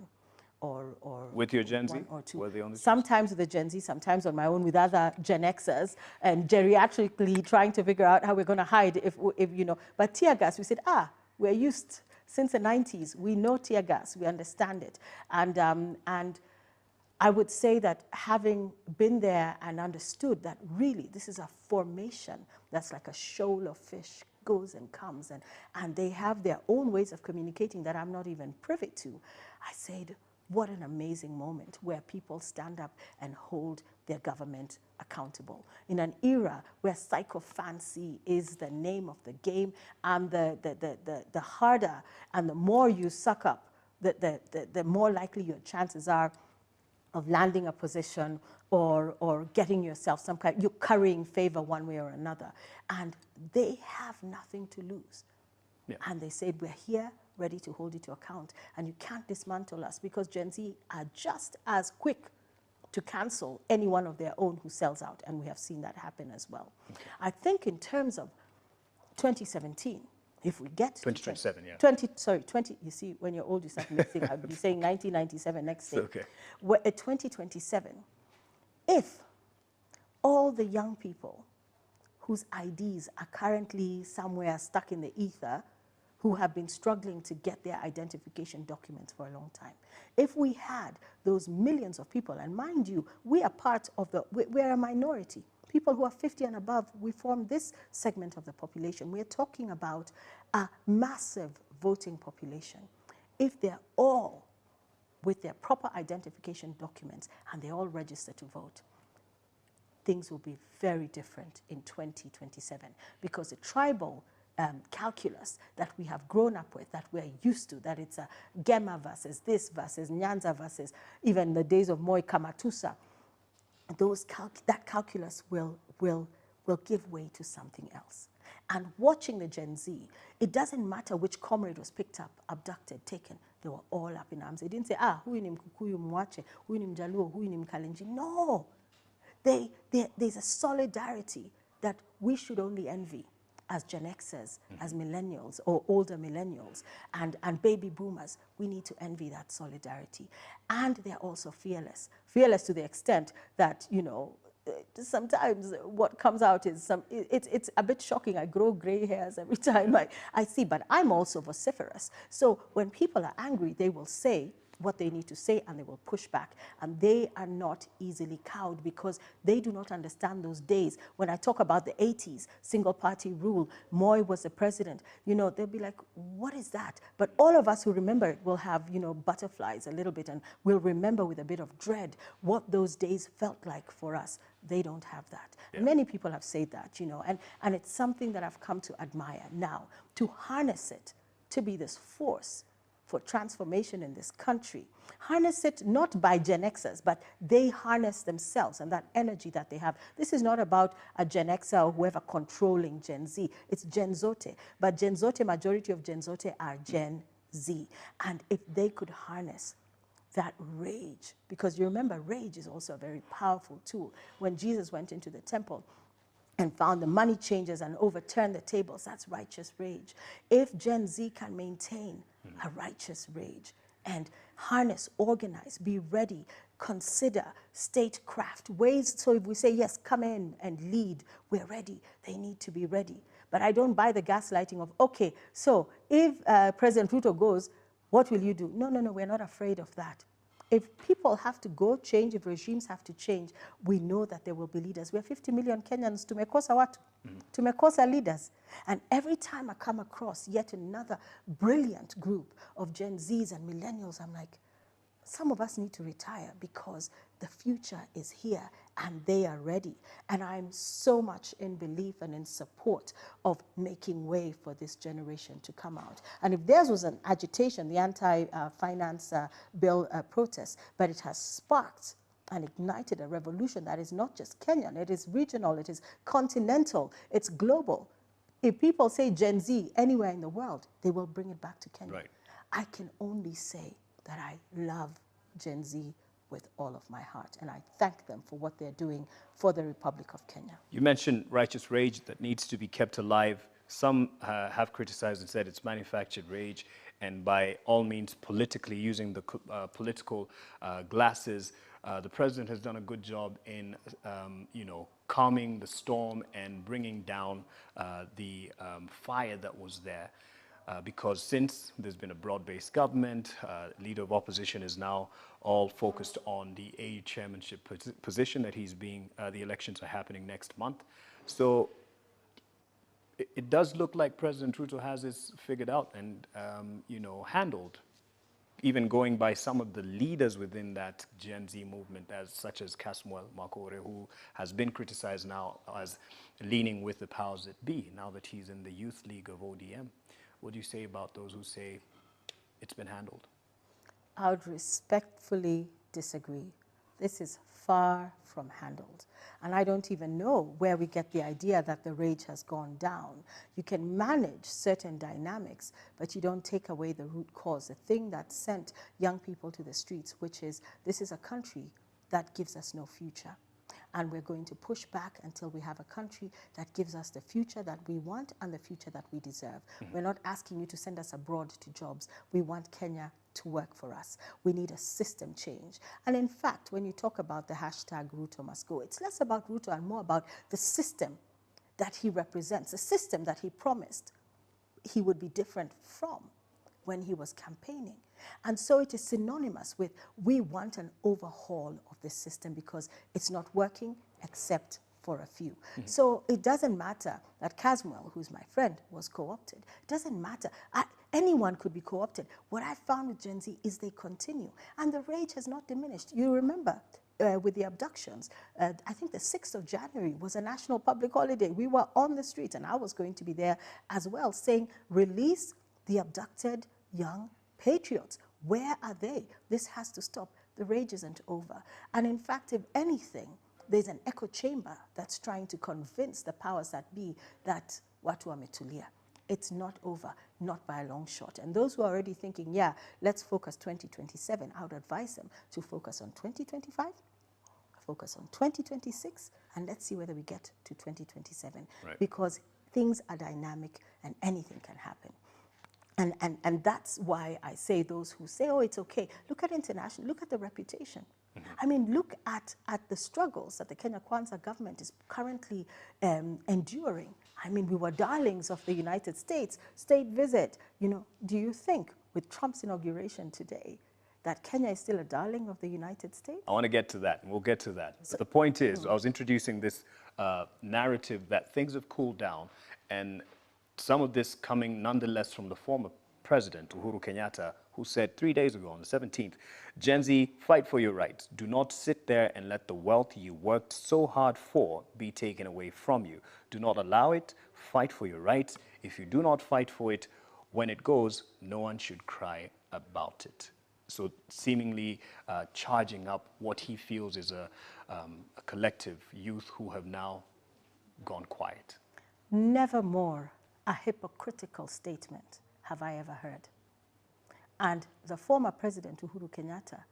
or with your Gen Z? Or two. Were they on the sometimes with the Gen Z, sometimes on my own with other Gen Xers, and geriatrically trying to figure out how we're going to hide if you know. But tear gas, we said, we're used since the 90s. We know tear gas, we understand it, and I would say that having been there and understood that really this is a formation that's like a shoal of fish, goes and comes, and they have their own ways of communicating that I'm not even privy to. I said, what an amazing moment where people stand up and hold their government accountable. In an era where psychophancy is the name of the game, and the harder and the more you suck up, the more likely your chances are of landing a position or getting yourself some kind, you're currying favor one way or another. And they have nothing to lose. Yeah. And they said, we're here, ready to hold you to account. And you can't dismantle us, because Gen Z are just as quick to cancel any one of their own who sells out. And we have seen that happen as well. Okay. I think in terms of 2017, if we get 2027, yeah. 20, you see, when you're old, you start mixing. I'll be saying 1997 next day. Okay. We're at 2027, if all the young people whose IDs are currently somewhere stuck in the ether, who have been struggling to get their identification documents for a long time, if we had those millions of people, and mind you, we are part of we're a minority. People who are 50 and above, we form this segment of the population. We're talking about a massive voting population. If they're all with their proper identification documents and they all register to vote, things will be very different in 2027, because the tribal calculus that we have grown up with, that we're used to, that it's a Gema versus this versus Nyanza versus even the days of Moi Kamatusa, that calculus will give way to something else. And watching the Gen Z, it doesn't matter which comrade was picked up, abducted, taken. They were all up in arms. They didn't say, huyu ni Mkukuyu mwache, huyu ni Mjaluo, huyu ni Mkalenjin. No. There's a solidarity that we should only envy as Gen Xers, as millennials or older millennials and baby boomers. We need to envy that solidarity. And they're also fearless. Fearless to the extent that, you know, sometimes what comes out is it's a bit shocking. I grow gray hairs every time I see, but I'm also vociferous. So when people are angry, they will say what they need to say, and they will push back. And they are not easily cowed, because they do not understand those days. When I talk about the 80s, single party rule, Moi was the president, you know, they'll be like, what is that? But all of us who remember it will have, you know, butterflies a little bit, and we'll remember with a bit of dread what those days felt like for us. They don't have that. Yeah. Many people have said that, you know, and it's something that I've come to admire now, to harness it, to be this force for transformation in this country. Harness it not by Gen Xers, but they harness themselves and that energy that they have. This is not about a Gen Xer or whoever controlling Gen Z. It's Gen Zote. But Gen Zote, majority of Gen Zote are Gen Z. And if they could harness that rage, because you remember, rage is also a very powerful tool. When Jesus went into the temple and found the money changers and overturned the tables, that's righteous rage. If Gen Z can maintain a righteous rage and harness, organize, be ready, consider statecraft ways. So if we say, yes, come in and lead, we're ready. They need to be ready. But I don't buy the gaslighting of, okay, so if President Ruto goes, what will you do? No, no, no, we're not afraid of that. If people have to go change, if regimes have to change, we know that there will be leaders. We're 50 million Kenyans, tumekosa watu, tumekosa leaders. And every time I come across yet another brilliant group of Gen Zs and millennials, I'm like, some of us need to retire, because the future is here and they are ready. And I'm so much in belief and in support of making way for this generation to come out. And if theirs was an agitation, the anti-finance bill protest, but it has sparked and ignited a revolution that is not just Kenyan, it is regional, it is continental, it's global. If people say Gen Z anywhere in the world, they will bring it back to Kenya. Right. I can only say that I love Gen Z with all of my heart, and I thank them for what they're doing for the Republic of Kenya. You mentioned righteous rage that needs to be kept alive. Some have criticized and said it's manufactured rage, and by all means politically, using the political glasses. The president has done a good job in, you know, calming the storm and bringing down the fire that was there. because since there's been a broad-based government, leader of opposition is now all focused on the AU chairmanship position that he's being, the elections are happening next month. So it does look like President Ruto has this figured out and, you know, handled, even going by some of the leaders within that Gen Z movement, such as Kasmuel Makore, who has been criticized now as leaning with the powers that be, now that he's in the youth league of ODM. What do you say about those who say it's been handled? I would respectfully disagree. This is far from handled. And I don't even know where we get the idea that the rage has gone down. You can manage certain dynamics, but you don't take away the root cause, the thing that sent young people to the streets, which is this is a country that gives us no future. And we're going to push back until we have a country that gives us the future that we want and the future that we deserve. We're not asking you to send us abroad to jobs. We want Kenya to work for us. We need a system change. And in fact, when you talk about the hashtag Ruto must go, it's less about Ruto and more about the system that he represents, the system that he promised he would be different from when he was campaigning. And so it is synonymous with, we want an overhaul of this system because it's not working except for a few. So it doesn't matter that Kasmuel, who's my friend, was co-opted. It doesn't matter. Anyone could be co-opted. What I found with Gen Z is they continue. And the rage has not diminished. You remember with the abductions, I think the 6th of January was a national public holiday. We were on the street, and I was going to be there as well, saying, release the abducted young patriots. Where are they? This has to stop. The rage isn't over. And in fact, if anything, there's an echo chamber that's trying to convince the powers that be that watu wametulia. It's not over, not by a long shot. And those who are already thinking, yeah, let's focus 2027, I would advise them to focus on 2025, focus on 2026, and let's see whether we get to 2027. Right. Because things are dynamic and anything can happen. And that's why I say those who say, oh, it's okay. Look at international, look at the reputation. I mean, look at the struggles that the Kenya Kwanza government is currently enduring. I mean, we were darlings of the United States, state visit. You know, do you think with Trump's inauguration today that Kenya is still a darling of the United States? I want to get to that, and we'll get to that. So, but the point is, I was introducing this narrative that things have cooled down, and some of this coming nonetheless from the former president, Uhuru Kenyatta, who said 3 days ago on the 17th, Gen Z, fight for your rights. Do not sit there and let the wealth you worked so hard for be taken away from you. Do not allow it. Fight for your rights. If you do not fight for it, when it goes, no one should cry about it. So seemingly charging up what he feels is a collective youth who have now gone quiet. Never more a hypocritical statement have I ever heard. And the former president, Uhuru Kenyatta,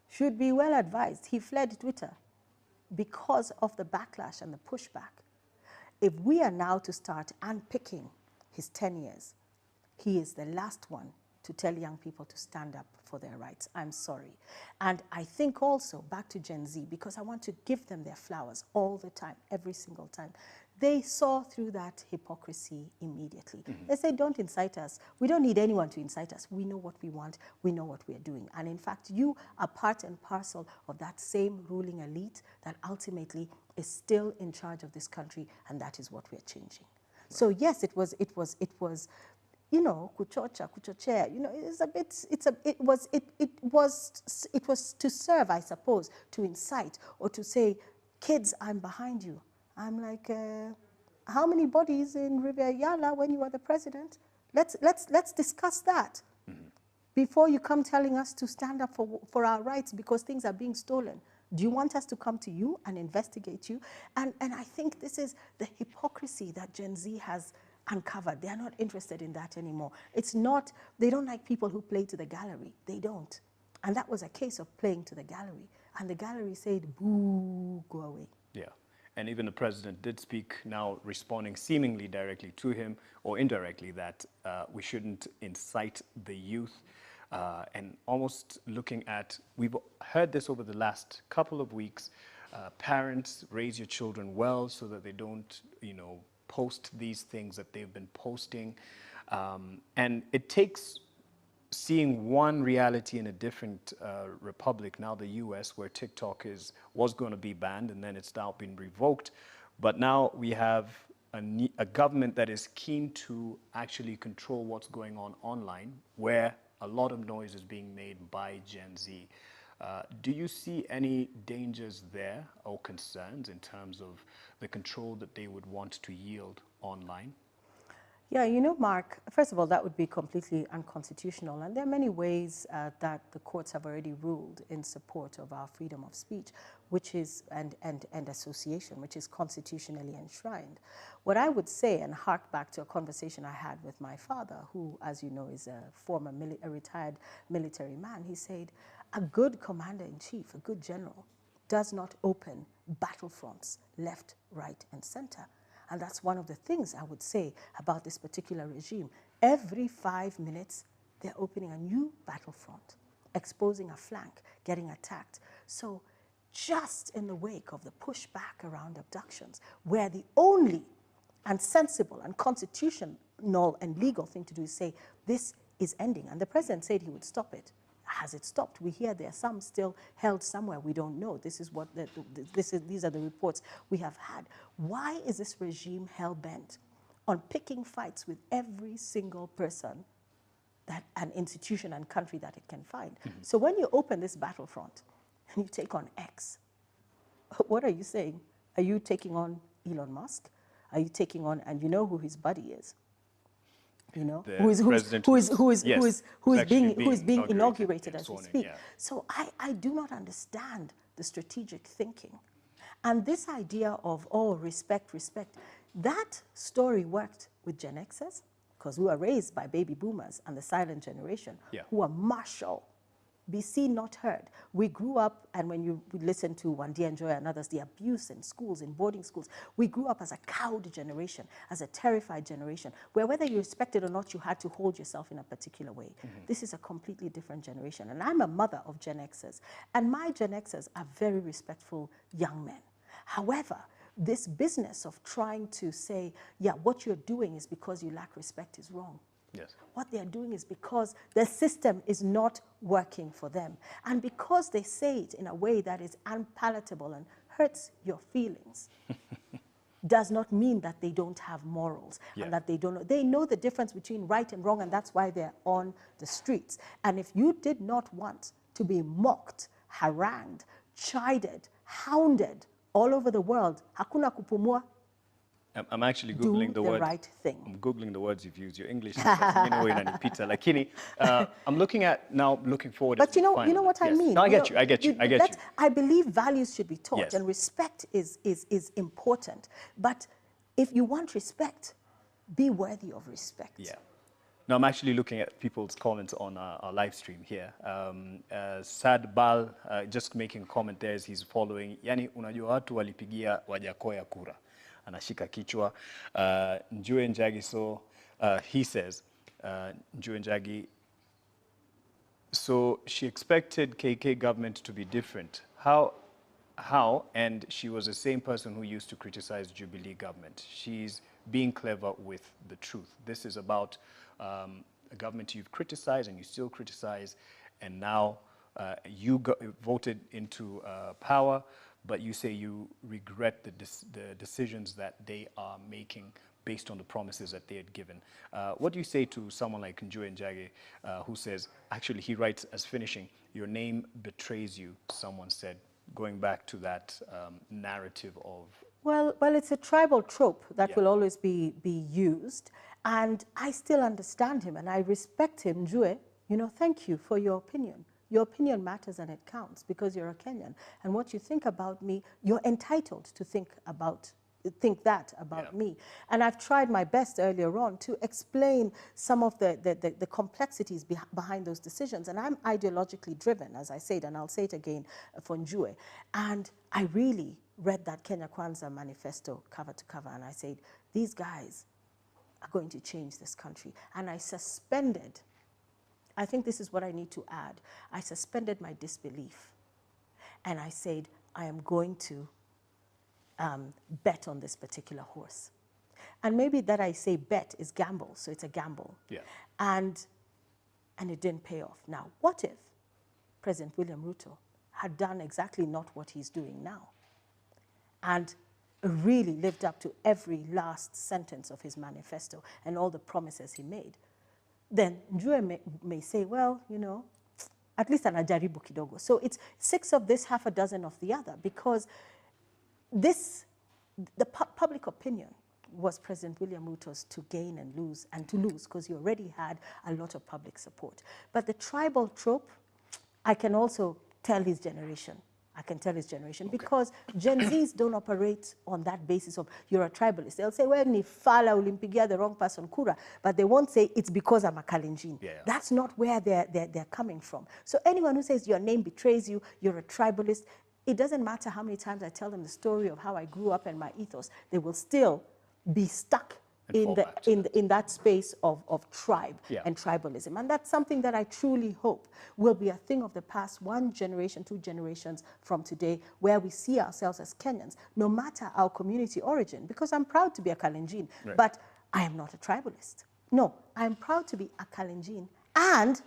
should be well advised. He fled Twitter because of the backlash and the pushback. If we are now to start unpicking his 10 years, he is the last one to tell young people to stand up for their rights. I'm sorry. And I think also, back to Gen Z, because I want to give them their flowers all the time, every single time. They saw through that hypocrisy immediately. They said, don't incite us. We don't need anyone to incite us. We know what we want. We know what we're doing. And in fact, you are part and parcel of that same ruling elite that ultimately is still in charge of this country, and that is what we're changing. Right. So yes, it was, you know, kuchochea, you know, it was to serve, I suppose, to incite or to say, kids, I'm behind you. I'm like, how many bodies in River Yala when you were the president? Let's discuss that before you come telling us to stand up for our rights because things are being stolen. Do you want us to come to you and investigate you? And I think this is the hypocrisy that Gen Z has uncovered. They are not interested in that anymore. It's not, they don't like people who play to the gallery. They don't. And that was a case of playing to the gallery. And the gallery said, boo, go away. Yeah. And even the president did speak, now responding seemingly directly to him or indirectly, that we shouldn't incite the youth and almost looking at, we've heard this over the last couple of weeks, parents, raise your children well so that they don't, you know, post these things that they've been posting. And it takes seeing one reality in a different republic, now the US, where TikTok was going to be banned and then it's now been revoked. But now we have a government that is keen to actually control what's going on online, where a lot of noise is being made by Gen Z. Do you see any dangers there or concerns in terms of the control that they would want to yield online? Yeah, you know, Mark, first of all, that would be completely unconstitutional. And there are many ways that the courts have already ruled in support of our freedom of speech, which is, and association, which is constitutionally enshrined. What I would say, and hark back to a conversation I had with my father, who, as you know, is a retired military man, he said, a good commander-in-chief, a good general, does not open battlefronts left, right, and center. And that's one of the things I would say about this particular regime. Every 5 minutes, they're opening a new battlefront, exposing a flank, getting attacked. So just in the wake of the pushback around abductions, where the only and sensible and constitutional and legal thing to do is say, this is ending. And the president said he would stop it. Has it stopped? We hear there are some still held somewhere. We don't know. This is what these are the reports we have had. Why is this regime hell-bent on picking fights with every single person, that an institution and country that it can find? Mm-hmm. So when you open this battlefront and you take on X, what are you saying? Are you taking on Elon Musk? Are you taking on, and you know who his buddy is? You know, who is being inaugurated as we speak. Yeah. So I do not understand the strategic thinking. And this idea of, oh, respect, that story worked with Gen Xs, because we were raised by baby boomers and the silent generation, who are martial, be seen, not heard. We grew up, and when you listen to Wandi and Joy and others, the abuse in schools, in boarding schools, we grew up as a cowed generation, as a terrified generation, where whether you respected or not, you had to hold yourself in a particular way. Mm-hmm. This is a completely different generation. And I'm a mother of Gen Xers, and my Gen Xers are very respectful young men. However, this business of trying to say, yeah, what you're doing is because you lack respect is wrong. Yes. What they are doing is because the system is not working for them. And because they say it in a way that is unpalatable and hurts your feelings, does not mean that they don't have morals and that they don't know. They know the difference between right and wrong, and that's why they're on the streets. And if you did not want to be mocked, harangued, chided, hounded all over the world, hakuna kupumua. I'm actually Googling the word. Right thing. I'm Googling the words you've used. Your English is inanipita. Lakini, I'm looking forward. But you know what I mean? No, I get you. I believe values should be taught, and respect is important. But if you want respect, be worthy of respect. Yeah. No, I'm actually looking at people's comments on our live stream here. Sad Bal, just making a comment there as he's following. Yani, unajua watu walipigia Wajakoya kura. Anashika kichwa. Njue Njagi, so he says, Njue Njagi, so she expected KK government to be different. How? And she was the same person who used to criticize Jubilee government. She's being clever with the truth. This is about a government you've criticized and you still criticize, and now you voted into power, but you say you regret the decisions that they are making based on the promises that they had given. What do you say to someone like Njue Njagi, who says, actually he writes as finishing, your name betrays you, someone said, going back to that narrative of... Well, it's a tribal trope that will always be used, and I still understand him and I respect him. Njue, thank you for your opinion. Your opinion matters and it counts because you're a Kenyan. And what you think about me, you're entitled to think that about me. And I've tried my best earlier on to explain some of the complexities behind those decisions. And I'm ideologically driven, as I said, and I'll say it again for Njue. And I really read that Kenya Kwanza manifesto cover to cover, and I said, these guys are going to change this country. And I suspended, I think this is what I need to add, I suspended my disbelief. And I said, I am going to bet on this particular horse. And maybe that I say bet is gamble, so it's a gamble. Yeah. And it didn't pay off. Now, what if President William Ruto had done exactly not what he's doing now and really lived up to every last sentence of his manifesto and all the promises he made? Then Njue may say, well, you know, at least anajaribu kidogo. So it's 6 of this, half a dozen of the other, because the public opinion was President William Ruto's to gain and lose, and to lose because he already had a lot of public support. But the tribal trope, I can also tell his generation. I can tell his generation, okay, because Gen Zs don't operate on that basis of you're a tribalist. They'll say, well, ni fala ulimpigia the wrong person kura, but they won't say it's because I'm a Kalenjin. Yeah. That's not where they're coming from. So anyone who says your name betrays you, you're a tribalist, it doesn't matter how many times I tell them the story of how I grew up and my ethos, they will still be stuck in that space of tribe, yeah, and tribalism. And that's something that I truly hope will be a thing of the past, 1 generation, 2 generations from today, where we see ourselves as Kenyans, no matter our community origin, because I'm proud to be a Kalenjin, right, but I am not a tribalist. No, I'm proud to be a Kalenjin, and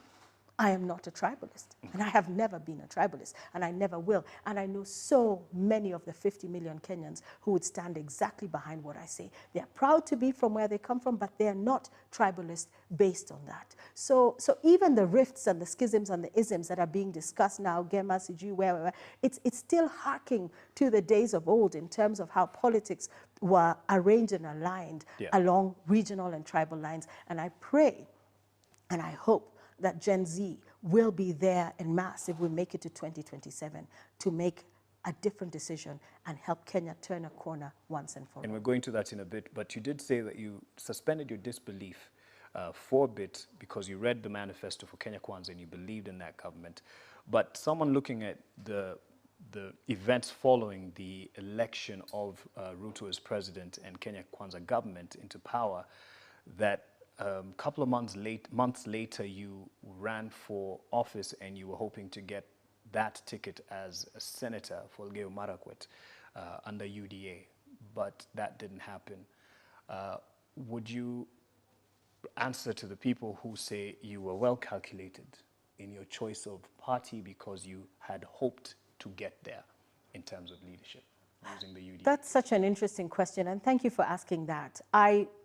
I am not a tribalist, and I have never been a tribalist, and I never will. And I know so many of the 50 million Kenyans who would stand exactly behind what I say. They're proud to be from where they come from, but they're not tribalist based on that. So even the rifts and the schisms and the isms that are being discussed now, Gema, Siju, wherever, it's still harking to the days of old in terms of how politics were arranged and aligned, yeah, along regional and tribal lines. And I pray and I hope that Gen Z will be there en masse if we make it to 2027 to make a different decision and help Kenya turn a corner once and for all. And we're going to that in a bit, but you did say that you suspended your disbelief for a bit because you read the manifesto for Kenya Kwanza and you believed in that government. But someone looking at the events following the election of Ruto as president and Kenya Kwanza government into power, that a couple of months later, you ran for office and you were hoping to get that ticket as a senator for Elgeyo Marakwet under UDA, but that didn't happen. Would you answer to the people who say you were well calculated in your choice of party because you had hoped to get there in terms of leadership? Using the UDA? That's such an interesting question, and thank you for asking that.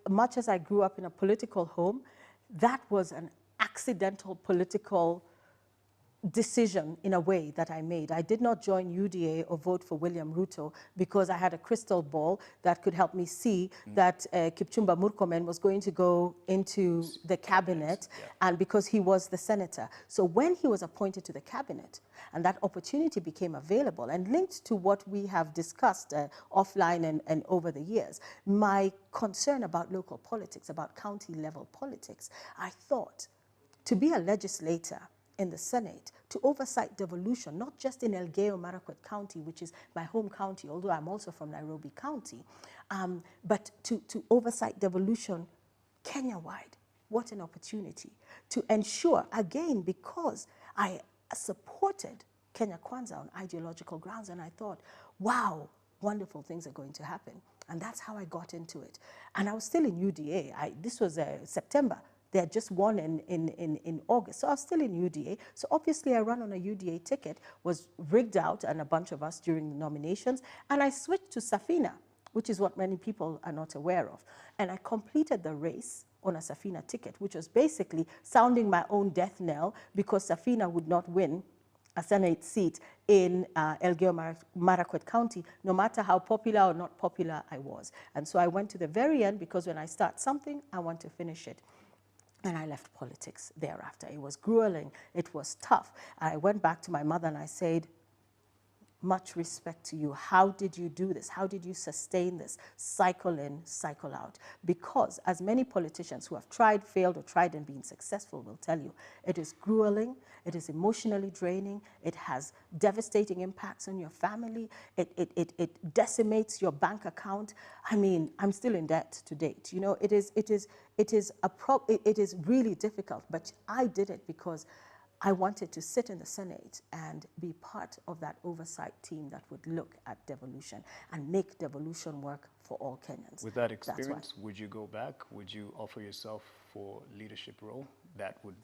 Much as I grew up in a political home, that was an accidental political decision in a way that I made. I did not join UDA or vote for William Ruto because I had a crystal ball that could help me see that Kipchumba Murkomen was going to go into the cabinet, yeah, and because he was the senator. So when he was appointed to the cabinet and that opportunity became available and linked to what we have discussed offline and over the years, my concern about local politics, about county level politics, I thought to be a legislator in the Senate, to oversight devolution, not just in Elgeyo Marakwet County, which is my home county, although I'm also from Nairobi County, but to oversight devolution Kenya-wide. What an opportunity to ensure, again, because I supported Kenya Kwanza on ideological grounds, and I thought, wow, wonderful things are going to happen. And that's how I got into it. And I was still in UDA. This was September. They had just won in August. So I was still in UDA. So obviously I ran on a UDA ticket, was rigged out, and a bunch of us during the nominations. And I switched to Safina, which is what many people are not aware of. And I completed the race on a Safina ticket, which was basically sounding my own death knell because Safina would not win a Senate seat in Elgeyo Marakwet County, no matter how popular or not popular I was. And so I went to the very end because when I start something, I want to finish it. And I left politics thereafter. It was grueling. It was tough. I went back to my mother and I said, much respect to you. How did you do this? How did you sustain this? Cycle in, cycle out. Because as many politicians who have tried, failed, or tried and been successful will tell you, it is grueling, it is emotionally draining, it has devastating impacts on your family, it decimates your bank account. I mean, I'm still in debt to date. You know, it is really difficult, but I did it because I wanted to sit in the Senate and be part of that oversight team that would look at devolution and make devolution work for all Kenyans. With that experience, would you go back? Would you offer yourself for leadership role that would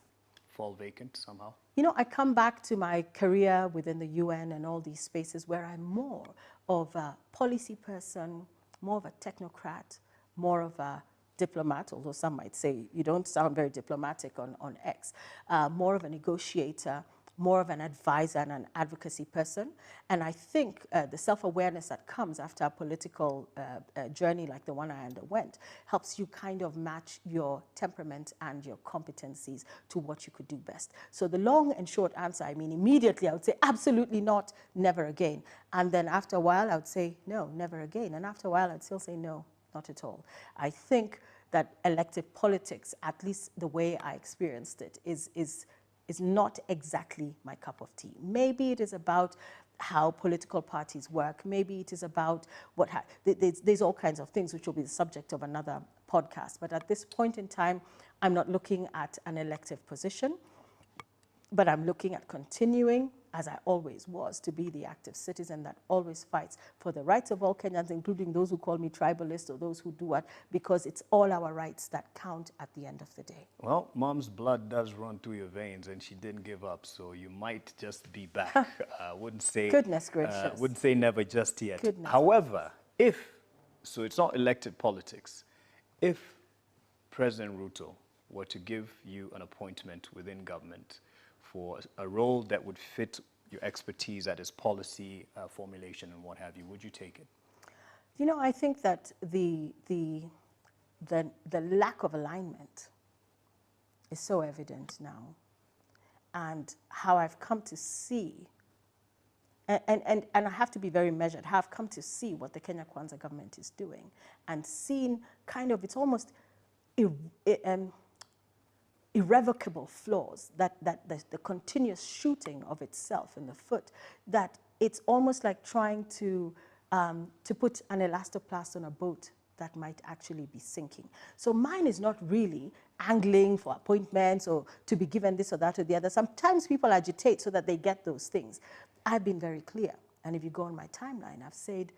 fall vacant somehow? You know, I come back to my career within the UN and all these spaces where I'm more of a policy person, more of a technocrat, more of a diplomat, although some might say you don't sound very diplomatic on X, more of a negotiator, more of an advisor and an advocacy person. And I think the self-awareness that comes after a political journey like the one I underwent helps you kind of match your temperament and your competencies to what you could do best. So the long and short answer, I mean, immediately I would say absolutely not, never again. And then after a while I would say no, never again. And after a while I'd still say no, not at all. I think that elective politics, at least the way I experienced it, is not exactly my cup of tea. Maybe it is about how political parties work. Maybe it is about there's all kinds of things which will be the subject of another podcast. But at this point in time, I'm not looking at an elective position, but I'm looking at continuing, as I always was, to be the active citizen that always fights for the rights of all Kenyans, including those who call me tribalist or those who do what, because it's all our rights that count at the end of the day. Well, Mom's blood does run through your veins, and she didn't give up, so you might just be back. Wouldn't say goodness gracious. Wouldn't say never just yet. Goodness. However, so it's not elected politics. If President Ruto were to give you an appointment within government for a role that would fit your expertise, that is policy formulation and what have you, would you take it? You know, I think that the lack of alignment is so evident now, and how I've come to see, and I have to be very measured, how I've come to see what the Kenya Kwanza government is doing, and seen kind of, it's almost irrevocable flaws, that the continuous shooting of itself in the foot, that it's almost like trying to put an elastoplast on a boat that might actually be sinking. So mine is not really angling for appointments or to be given this or that or the other. Sometimes people agitate so that they get those things. I've been very clear, and if you go on my timeline, I've said,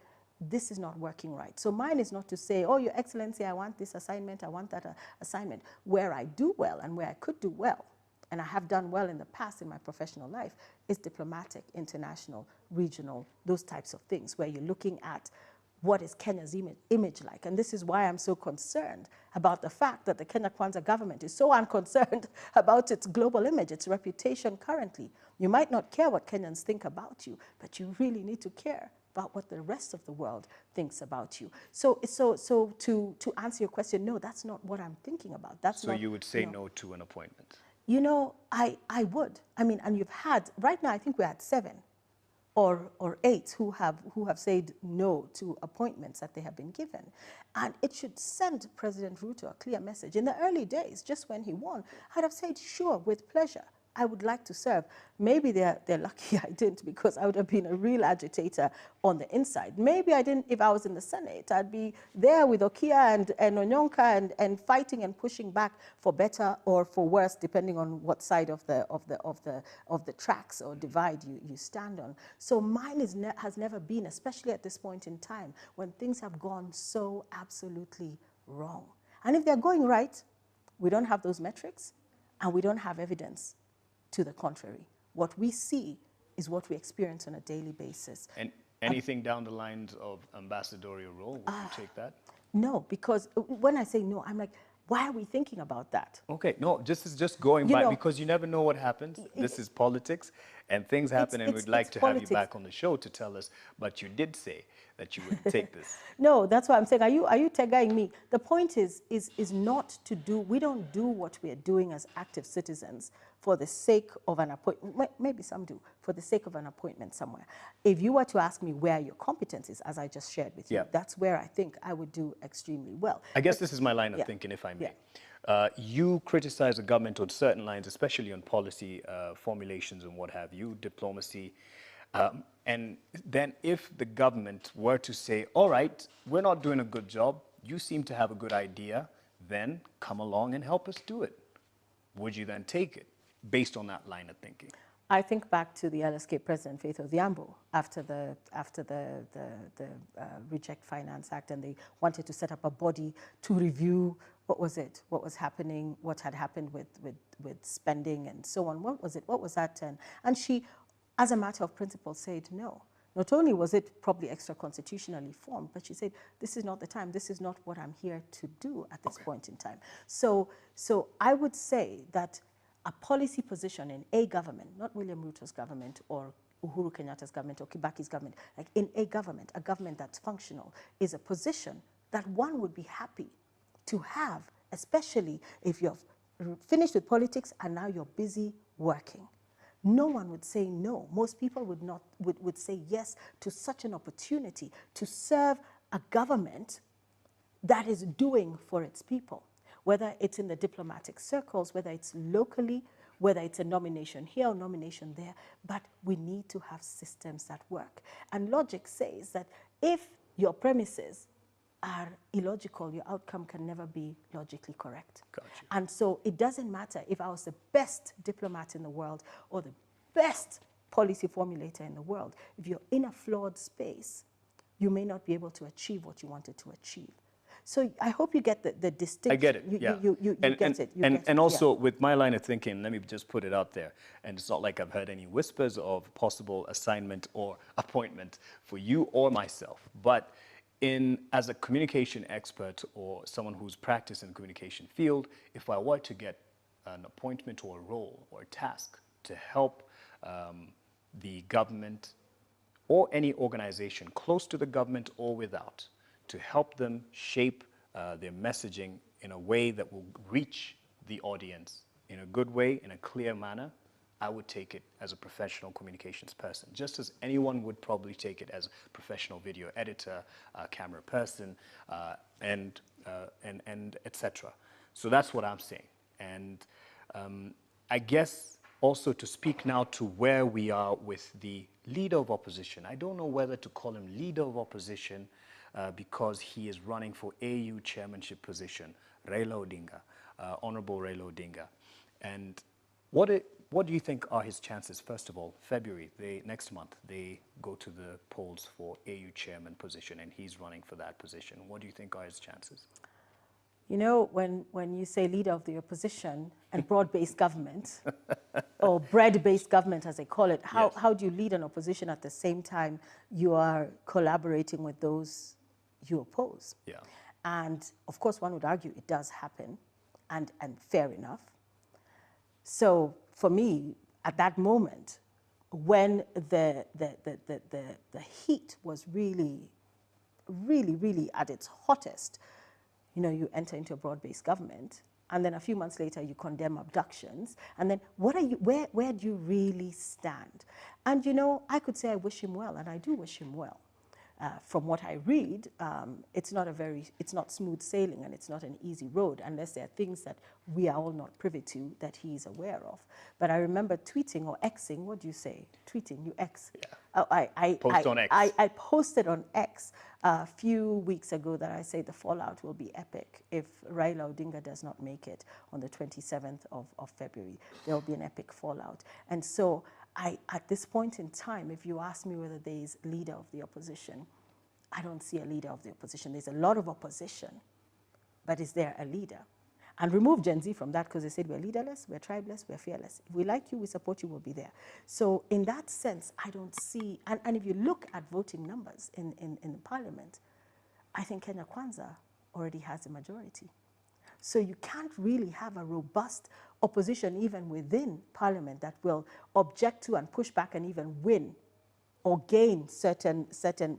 this is not working right. So mine is not to say, oh, Your Excellency, I want this assignment, I want that assignment. Where I do well and where I could do well, and I have done well in the past in my professional life, is diplomatic, international, regional, those types of things, where you're looking at what is Kenya's image like. And this is why I'm so concerned about the fact that the Kenya Kwanza government is so unconcerned about its global image, its reputation currently. You might not care what Kenyans think about you, but you really need to care about what the rest of the world thinks about you. So to answer your question, no, that's not what I'm thinking about. That's not, you would say no to an appointment? You know, I would. I mean, and you've had, right now I think we're at 7 or 8 who have said no to appointments that they have been given. And it should send President Ruto a clear message. In the early days, just when he won, I'd have said, sure, with pleasure, I would like to serve. Maybe they're lucky I didn't, because I would have been a real agitator on the inside. Maybe I didn't, if I was in the Senate, I'd be there with Okia and Onyonka and fighting and pushing back for better or for worse, depending on what side of the tracks or divide you stand on. So mine has never been, especially at this point in time, when things have gone so absolutely wrong. And if they're going right, we don't have those metrics and we don't have evidence to the contrary. What we see is what we experience on a daily basis. And anything down the lines of ambassadorial role, would you take that? No, because when I say no, I'm like, why are we thinking about that? Okay, no, just going by, because you never know what happens. This is politics, and things happen, and we'd like to have you back on the show to tell us, but you did say that you would take this. No, that's why I'm saying, are you tagging me? The point is not to do, we don't do what we are doing as active citizens for the sake of an appointment. Maybe some do, for the sake of an appointment somewhere. If you were to ask me where your competence is, as I just shared with you, that's where I think I would do extremely well. I guess this is my line of thinking, if I may. You criticize the government on certain lines, especially on policy formulations and what have you, diplomacy. And then if the government were to say, all right, we're not doing a good job, you seem to have a good idea, then come along and help us do it. Would you then take it? based on that line of thinking? I think back to the LSK President Faith Odhiambo after the Reject Finance Act, and they wanted to set up a body to review what was happening, what had happened with spending and so on. What was that? And she, as a matter of principle, said no. Not only was it probably extra constitutionally formed, but she said, this is not the time, this is not what I'm here to do at this point in time. So I would say that a policy position in a government, not William Ruto's government or Uhuru Kenyatta's government or Kibaki's government, like in a government that's functional, is a position that one would be happy to have, especially if you're finished with politics and now you're busy working. No one would say no. Most people would say yes to such an opportunity to serve a government that is doing for its people, whether it's in the diplomatic circles, whether it's locally, whether it's a nomination here or nomination there, but we need to have systems that work. And logic says that if your premises are illogical, your outcome can never be logically correct. Gotcha. And so it doesn't matter if I was the best diplomat in the world or the best policy formulator in the world. If you're in a flawed space, you may not be able to achieve what you wanted to achieve. So I hope you get the distinction. I get it, you and, get it. And also, with my line of thinking, let me just put it out there, and it's not like I've heard any whispers of possible assignment or appointment for you or myself, but as a communication expert or someone who's practiced in the communication field, if I were to get an appointment or a role or a task to help the government or any organization close to the government or without, to help them shape their messaging in a way that will reach the audience in a good way, in a clear manner, I would take it as a professional communications person, just as anyone would probably take it as a professional video editor, camera person, and etc. So that's what I'm saying. And I guess also to speak now to where we are with the leader of opposition. I don't know whether to call him leader of opposition because he is running for AU chairmanship position, Raila Odinga, Honorable Raila Odinga. And what do you think are his chances? First of all, February, next month, they go to the polls for AU chairman position, and he's running for that position. What do you think are his chances? You know, when you say leader of the opposition and broad-based government, or bread-based government as they call it, how do you lead an opposition at the same time you are collaborating with those you oppose? Yeah. And of course, one would argue it does happen, and fair enough. So for me, at that moment, when the heat was really at its hottest, you know, you enter into a broad-based government, and then a few months later you condemn abductions, and then where do you really stand? And you know, I could say I wish him well, and I do wish him well. From what I read, it's not smooth sailing, and it's not an easy road unless there are things that we are all not privy to that he is aware of. But I remember tweeting or Xing, what do you say? Tweeting, you X. Yeah. I posted on X a few weeks ago that I say the fallout will be epic if Raila Odinga does not make it on the 27th of February. There will be an epic fallout. And so at this point in time, if you ask me whether there is a leader of the opposition, I don't see a leader of the opposition. There's a lot of opposition, but is there a leader? And remove Gen Z from that because they said we're leaderless, we're tribeless, we're fearless. If we like you, we support you, we'll be there. So in that sense, I don't see, and if you look at voting numbers in the parliament, I think Kenya Kwanza already has a majority. So you can't really have a robust opposition even within parliament that will object to and push back and even win or gain certain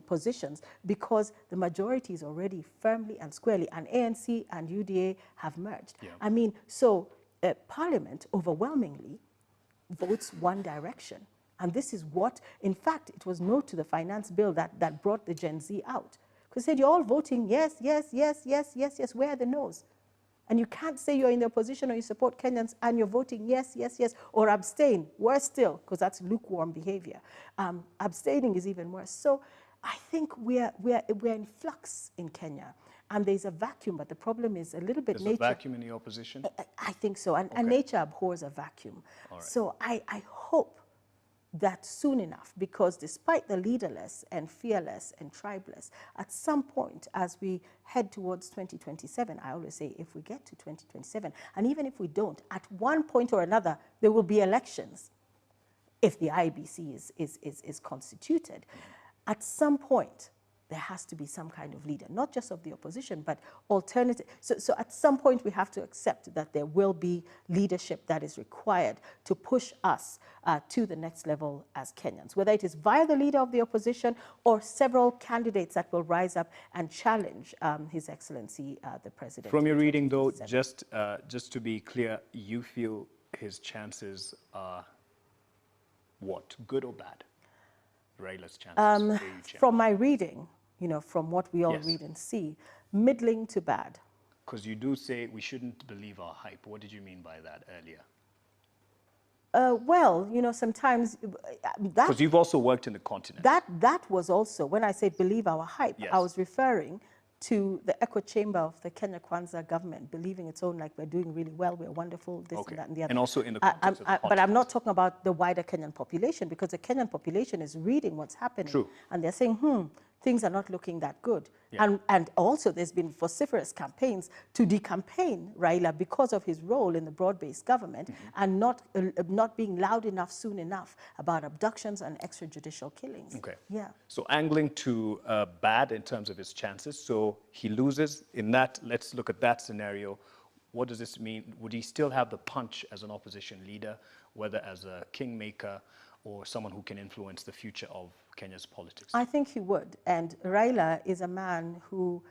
positions because the majority is already firmly and squarely, and ANC and UDA have merged. Yeah. I mean, so parliament overwhelmingly votes one direction. And this is what, in fact, it was no to the finance bill that brought the Gen Z out. Because they said, you're all voting yes, yes, yes, yes, yes, yes, where are the no's? And you can't say you're in the opposition or you support Kenyans and you're voting yes, yes, yes, or abstain. Worse still, because that's lukewarm behavior. Abstaining is even worse. So I think we're in flux in Kenya. and there's a vacuum, but the problem is a little bit There's nature. a vacuum in the opposition? I think so, and nature abhors a vacuum. All right. So I hope that soon enough, because despite the leaderless and fearless and tribeless, at some point as we head towards 2027, I always say if we get to 2027, and even if we don't, at one point or another, there will be elections if the IBC is constituted. At some point, there has to be some kind of leader, not just of the opposition, but alternative. So at some point, we have to accept that there will be leadership that is required to push us to the next level as Kenyans, whether it is via the leader of the opposition or several candidates that will rise up and challenge His Excellency, the President. From your reading, though, just to be clear, you feel his chances are what, good or bad? Raila's chances. From my reading, you know, from what we all read and see, middling to bad. Because you do say we shouldn't believe our hype. What did you mean by that earlier? Well, you know, sometimes because you've also worked in the continent. That was also, when I say believe our hype, I was referring to the echo chamber of the Kenya Kwanza government, believing its own, like we're doing really well, we're wonderful, this and that and the other. And also in the context of the but I'm not talking about the wider Kenyan population, because the Kenyan population is reading what's happening. True. And they're saying, things are not looking that good. Yeah. And also there's been vociferous campaigns to decampaign Raila because of his role in the broad-based government and not being loud enough soon enough about abductions and extrajudicial killings. Okay. Yeah. So angling to bad in terms of his chances. So he loses. In that, let's look at that scenario. What does this mean? Would he still have the punch as an opposition leader, whether as a kingmaker or someone who can influence the future of Kenya's politics? I think he would. And Raila is a man who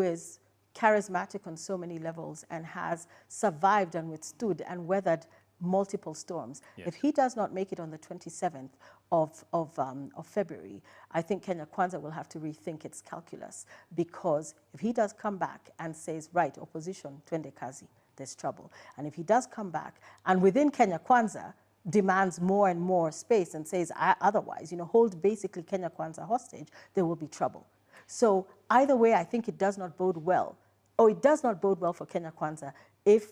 is charismatic on so many levels and has survived and withstood and weathered multiple storms. Yes. If he does not make it on the 27th of February, I think Kenya Kwanza will have to rethink its calculus, because if he does come back and says, right, opposition, twende kazi, there's trouble. And if he does come back and within Kenya Kwanza demands more and more space and says otherwise, you know, hold basically Kenya Kwanza hostage, there will be trouble. So either way, I think it does not bode well, or it does not bode well for Kenya Kwanza if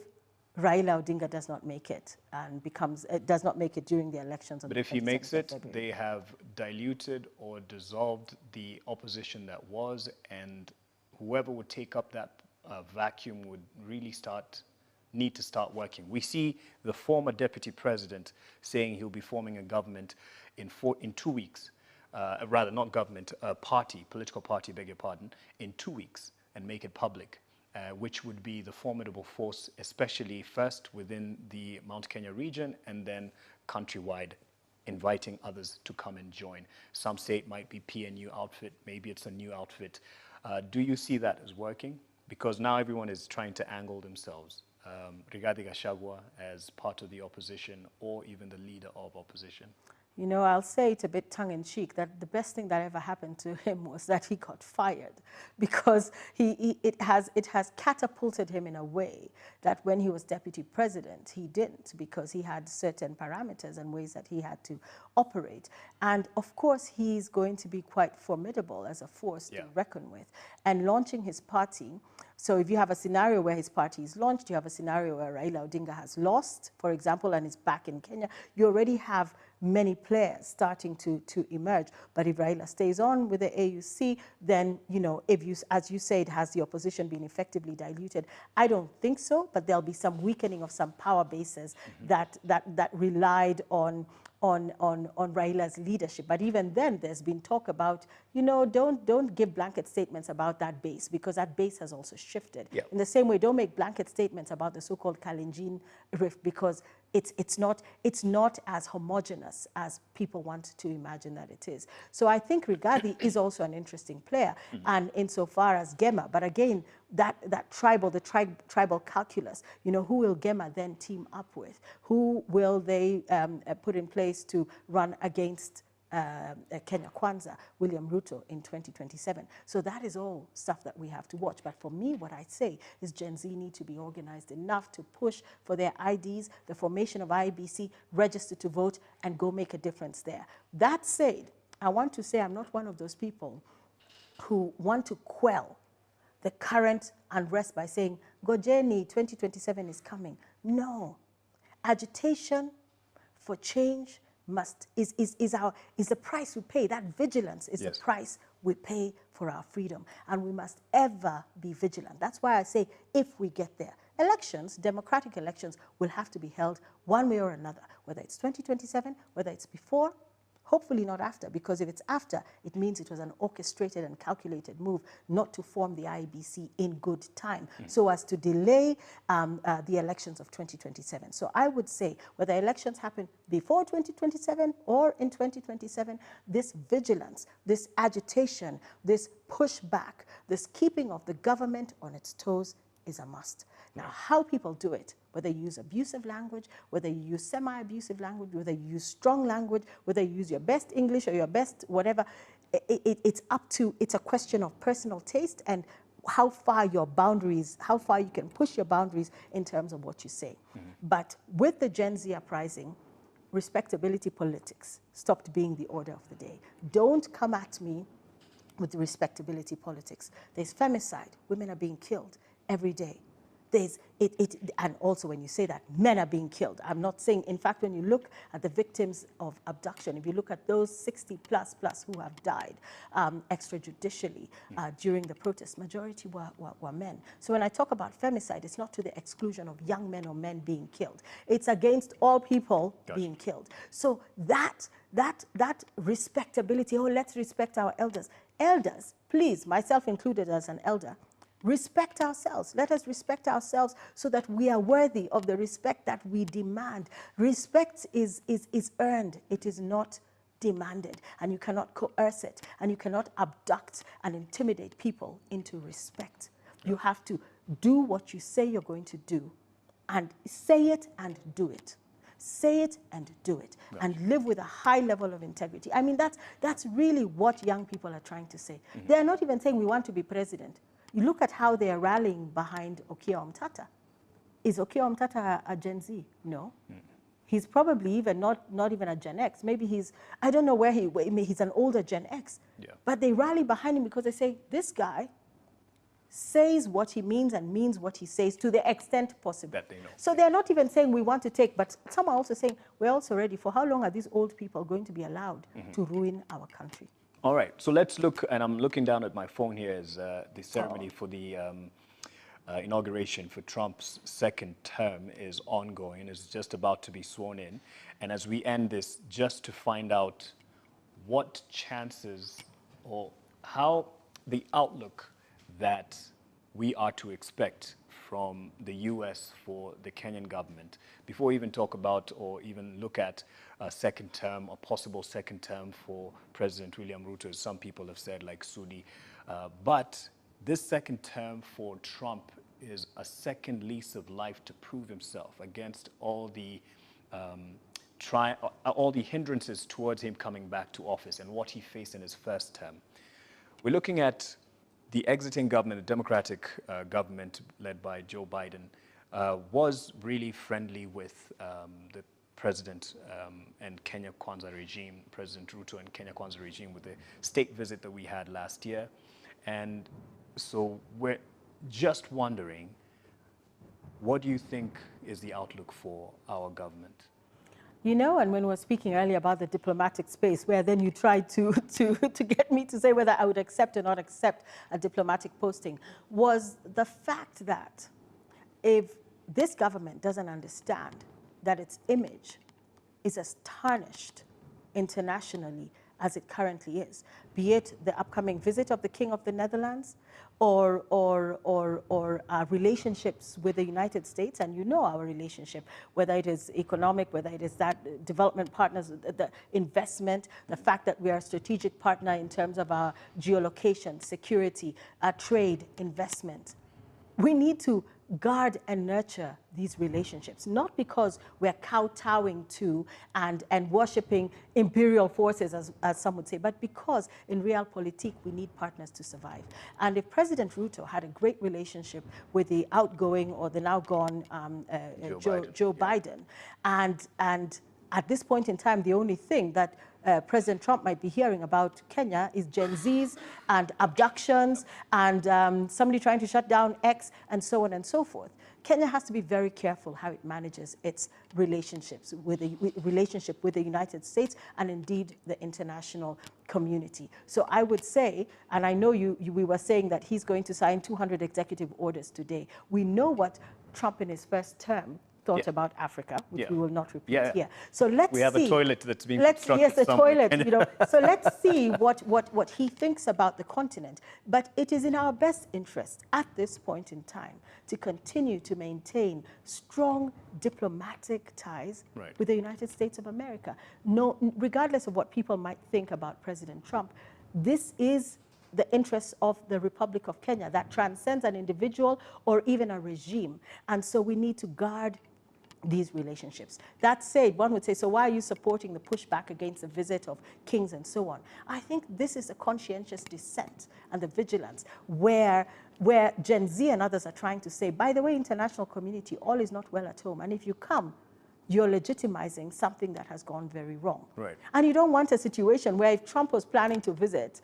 Raila Odinga does not make it and does not make it during the elections. But if he makes it, they have diluted or dissolved the opposition that was, and whoever would take up that vacuum would really need to start working. We see the former deputy president saying he'll be forming a government in 2 weeks, rather not government, a party, political party, beg your pardon, in 2 weeks, and make it public. Which would be the formidable force, especially first within the Mount Kenya region and then countrywide, inviting others to come and join. Some say it might be PNU outfit, maybe it's a new outfit. Do you see that as working? Because now everyone is trying to angle themselves. Rigathi Gachagua as part of the opposition or even the leader of opposition. You know, I'll say it a bit tongue-in-cheek that the best thing that ever happened to him was that he got fired, because it has catapulted him in a way that when he was deputy president, he didn't, because he had certain parameters and ways that he had to operate. And of course, he's going to be quite formidable as a force to reckon with. And launching his party, so if you have a scenario where his party is launched, you have a scenario where Raila Odinga has lost, for example, and is back in Kenya, you already have many players starting to emerge. But if Raila stays on with the AUC, then, you know, as you said, has the opposition been effectively diluted? I don't think so, but there'll be some weakening of some power bases that relied on Raila's leadership. But even then, there's been talk about, you know, don't give blanket statements about that base, because that base has also shifted. Yeah. In the same way, don't make blanket statements about the so-called Kalenjin rift, because it's not as homogenous as people want to imagine that it is. So I think Rigathi is also an interesting player, and insofar as Gema, but again, the tribal calculus, you know, who will Gema then team up with? Who will they put in place to run against Kenya Kwanza, William Ruto, in 2027. So that is all stuff that we have to watch. But for me, what I'd say is Gen Z need to be organized enough to push for their IDs, the formation of IBC, register to vote, and go make a difference there. That said, I want to say I'm not one of those people who want to quell the current unrest by saying, Gojeni, 2027 is coming. No. Agitation for change is the price we pay. That vigilance is the price we pay for our freedom. And we must ever be vigilant. That's why I say, if we get there, elections, democratic elections, will have to be held one way or another, whether it's 2027, whether it's before, hopefully not after, because if it's after, it means it was an orchestrated and calculated move not to form the IEBC in good time, so as to delay the elections of 2027. So I would say, whether elections happen before 2027 or in 2027, this vigilance, this agitation, this pushback, this keeping of the government on its toes is a must. Now, how people do it, whether you use abusive language, whether you use semi-abusive language, whether you use strong language, whether you use your best English or your best whatever, it's a question of personal taste and how far your boundaries, how far you can push your boundaries in terms of what you say. But with the Gen Z uprising, respectability politics stopped being the order of the day. Don't come at me with the respectability politics. There's femicide. Women are being killed every day. And also when you say that, men are being killed. I'm not saying, in fact, when you look at the victims of abduction, if you look at those 60 plus who have died extrajudicially during the protests, majority were men. So when I talk about femicide, it's not to the exclusion of young men or men being killed. It's against all people being killed. So that respectability, let's respect our elders. Elders, please, myself included as an elder, respect ourselves. Let us respect ourselves so that we are worthy of the respect that we demand. Respect is earned. It is not demanded. And you cannot coerce it. And you cannot abduct and intimidate people into respect. You have to do what you say you're going to do. And say it and do it. Say it and do it. And live with a high level of integrity. I mean, that's really what young people are trying to say. They're not even saying we want to be president. You look at how they are rallying behind Okiya Omtata. Is Okiya Omtata a Gen Z? No. He's probably even not even a Gen X. Maybe he's, I don't know where he's an older Gen X. But they rally behind him because they say, this guy says what he means and means what he says to the extent possible. That they know. So they're not even saying we want to take, but some are also saying, we're also ready. For how long are these old people going to be allowed to ruin our country? All right, so let's look, and I'm looking down at my phone here as the ceremony for the inauguration for Trump's second term is ongoing, is just about to be sworn in. And as we end this, just to find out what chances or how the outlook that we are to expect from the U.S. for the Kenyan government, before we even talk about or even look at a second term, a possible second term for President William Ruto, as some people have said, like Sudi. But this second term for Trump is a second lease of life to prove himself against all the hindrances towards him coming back to office and what he faced in his first term. We're looking at the exiting government, the Democratic government led by Joe Biden, was really friendly with the President and Kenya Kwanza regime, President Ruto and Kenya Kwanza regime, with the state visit that we had last year. And so we're just wondering, what do you think is the outlook for our government? You know, and when we were speaking earlier about the diplomatic space, where then you tried to get me to say whether I would accept or not accept a diplomatic posting, was the fact that if this government doesn't understand that its image is as tarnished internationally as it currently is, be it the upcoming visit of the King of the Netherlands or our relationships with the United States, and you know our relationship, whether it is economic, whether it is that development partners, the investment, the fact that we are a strategic partner in terms of our geolocation, security, trade, investment. We need to guard and nurture these relationships, not because we're kowtowing to and worshiping imperial forces, as some would say, but because in realpolitik we need partners to survive. And if President Ruto had a great relationship with the outgoing or the now gone Joe Biden, and At this point in time, the only thing that President Trump might be hearing about Kenya is Gen Zs and abductions and somebody trying to shut down X and so on and so forth. Kenya has to be very careful how it manages its relationships with the United States and indeed the international community. So I would say, and I know we were saying that he's going to sign 200 executive orders today. We know what Trump in his first term thought about Africa, which we will not repeat here. So let's see. We have a toilet that's being constructed. Yes, a toilet. You know. So let's see what he thinks about the continent. But it is in our best interest at this point in time to continue to maintain strong diplomatic ties with the United States of America. No, regardless of what people might think about President Trump, this is the interests of the Republic of Kenya that transcends an individual or even a regime. And so we need to guard these relationships. That said, one would say, so why are you supporting the pushback against the visit of kings and so on? I think this is a conscientious dissent and the vigilance where Gen Z and others are trying to say, by the way, international community, all is not well at home. And if you come, you're legitimizing something that has gone very wrong. Right. And you don't want a situation where if Trump was planning to visit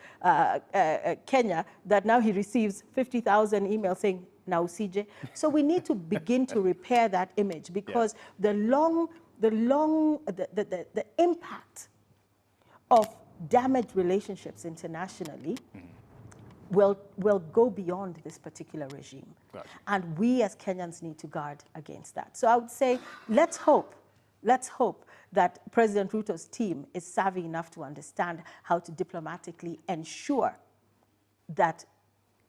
Kenya, that now he receives 50,000 emails saying, now CJ. So we need to begin to repair that image because the impact of damaged relationships internationally will go beyond this particular regime. Gotcha. And we as Kenyans need to guard against that. So I would say, let's hope that President Ruto's team is savvy enough to understand how to diplomatically ensure that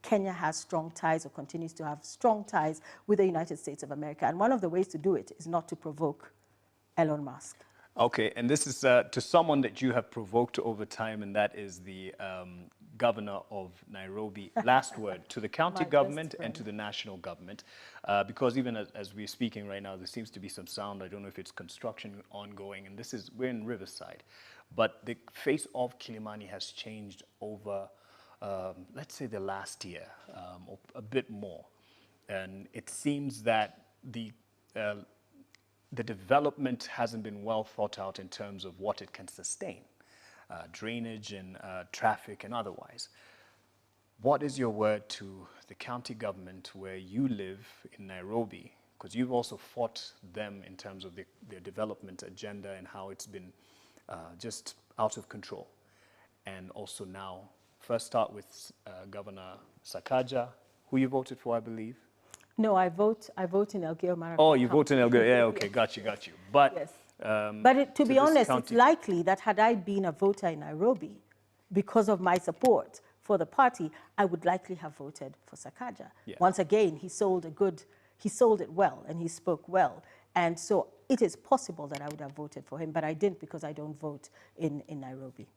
Kenya has strong ties or continues to have strong ties with the United States of America. And one of the ways to do it is not to provoke Elon Musk. Okay, and this is to someone that you have provoked over time, and that is the governor of Nairobi. Last word to the county government and to the national government, because even as we're speaking right now, there seems to be some sound. I don't know if it's construction ongoing, and we're in Riverside, but the face of Kilimani has changed over, let's say, the last year, or a bit more, and it seems that the development hasn't been well thought out in terms of what it can sustain, drainage and traffic and otherwise. What is your word to the county government where you live in Nairobi? Because you've also fought them in terms of their development agenda and how it's been just out of control. And also now, first start with Governor Sakaja, who you voted for, I believe. No, I vote in Elgeyo Marakwet. Oh, you vote in Elgeyo. Yeah, okay, got you. But yes. But to be honest, it's likely that had I been a voter in Nairobi, because of my support for the party, I would likely have voted for Sakaja. Yeah. Once again, he sold it well, and he spoke well. And so it is possible that I would have voted for him, but I didn't because I don't vote in Nairobi.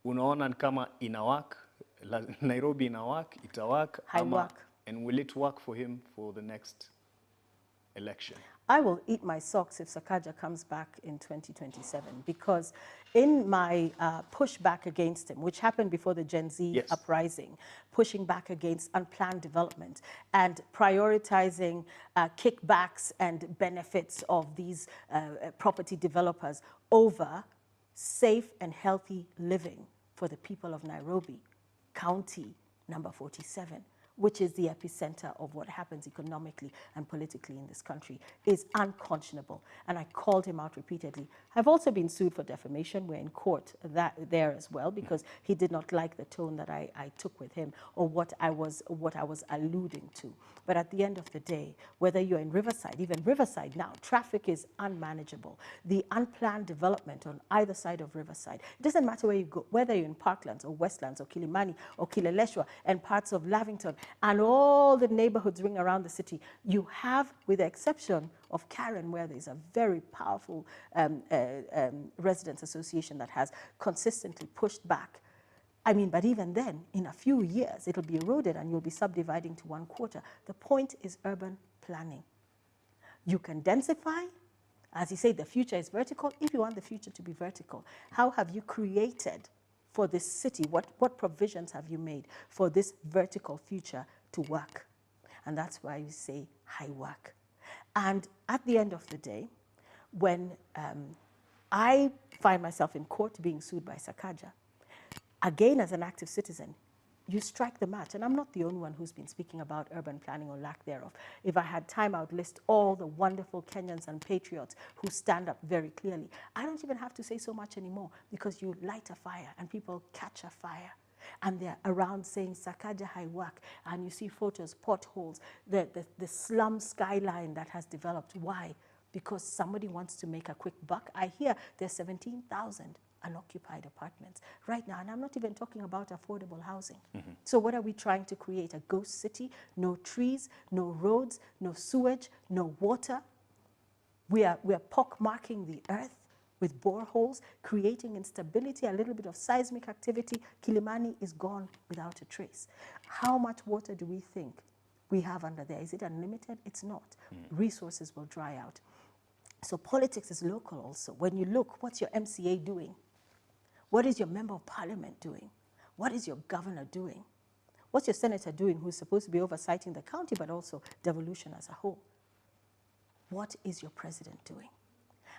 Unaona kama inawak, Nairobi inawak, itawak, Haiwak. And will it work for him for the next election? I will eat my socks if Sakaja comes back in 2027, because in my pushback against him, which happened before the Gen Z uprising, pushing back against unplanned development and prioritizing kickbacks and benefits of these property developers over safe and healthy living for the people of Nairobi, county number 47, which is the epicenter of what happens economically and politically in this country, is unconscionable. And I called him out repeatedly. I've also been sued for defamation. We're in court there as well, because he did not like the tone that I took with him or what I was alluding to. But at the end of the day, whether you're in Riverside, even Riverside now, traffic is unmanageable. The unplanned development on either side of Riverside, it doesn't matter where you go, whether you're in Parklands or Westlands or Kilimani or Kileleshwa and parts of Lavington and all the neighborhoods ring around the city, you have, with the exception of Karen, where there's a very powerful residents association that has consistently pushed back. I mean, but even then, in a few years, it'll be eroded and you'll be subdividing to 1/4. The point is urban planning. You can densify. As you say, the future is vertical. If you want the future to be vertical, how have you created for this city? What provisions have you made for this vertical future to work? And that's why we say high work. And at the end of the day, when I find myself in court being sued by Sakaja. Again, as an active citizen, you strike the match. And I'm not the only one who's been speaking about urban planning or lack thereof. If I had time, I would list all the wonderful Kenyans and patriots who stand up very clearly. I don't even have to say so much anymore, because you light a fire and people catch a fire. And they're around saying Sakaja High Work, and you see photos, potholes, the slum skyline that has developed. Why? Because somebody wants to make a quick buck. I hear there's 17,000 unoccupied apartments right now, and I'm not even talking about affordable housing. So what are we trying to create? A ghost city? No trees, no roads, no sewage, no water. We are pockmarking the earth with boreholes, creating instability, a little bit of seismic activity. Kilimani is gone without a trace. How much water do we think we have under there? Is it unlimited? It's not. Resources will dry out. So politics is local also. When you look, what's your MCA doing? What is your member of parliament doing? What is your governor doing? What's your senator doing, who's supposed to be oversighting the county, but also devolution as a whole? What is your president doing?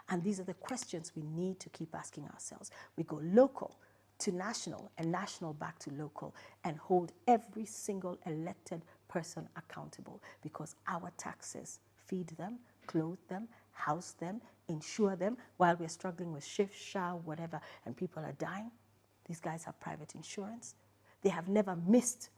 And these are the questions we need to keep asking ourselves. We go local to national and national back to local, and hold every single elected person accountable, because our taxes feed them, clothe them, house them, insure them, while we're struggling with shift, SHA, whatever, and people are dying. These guys have private insurance. They have never missed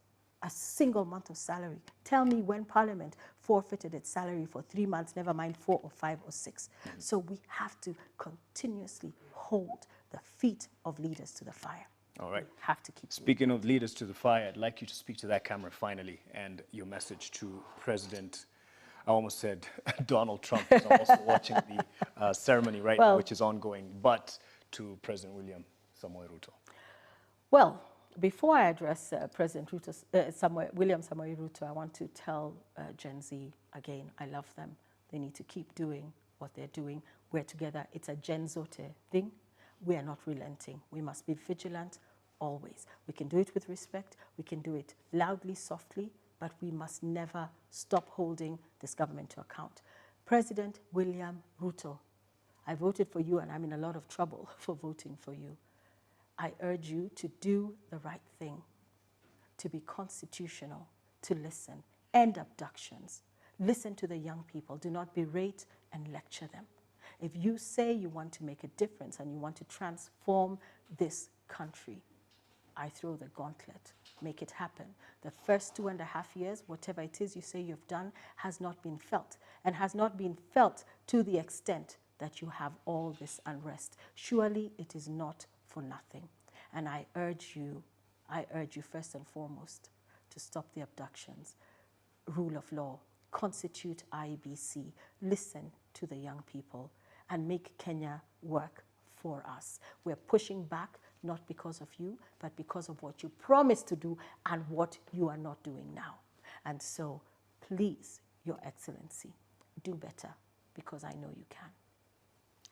a single month of salary. Tell me when Parliament forfeited its salary for 3 months, never mind 4 or 5 or 6. So we have to continuously hold the feet of leaders to the fire. All right. We have to keep Speaking of leaders to the fire, I'd like you to speak to that camera finally, and your message to President, I almost said Donald Trump, because I'm also watching the ceremony right now, which is ongoing, but to President William Samoei Ruto. Well, before I address President William Samoei Ruto, I want to tell Gen Z again, I love them. They need to keep doing what they're doing. We're together. It's a Gen Zote thing. We are not relenting. We must be vigilant always. We can do it with respect. We can do it loudly, softly, but we must never stop holding this government to account. President William Ruto, I voted for you, and I'm in a lot of trouble for voting for you. I urge you to do the right thing, to be constitutional, to listen, end abductions, listen to the young people, do not berate and lecture them. If you say you want to make a difference and you want to transform this country, I throw the gauntlet, make it happen. The first 2.5 years, whatever it is you say you've done, has not been felt, and has not been felt to the extent that you have all this unrest. Surely it is not for nothing. And I urge you first and foremost to stop the abductions, rule of law, constitute IEBC, listen to the young people, and make Kenya work for us. We're pushing back, not because of you, but because of what you promised to do and what you are not doing now. And so, please, Your Excellency, do better, because I know you can.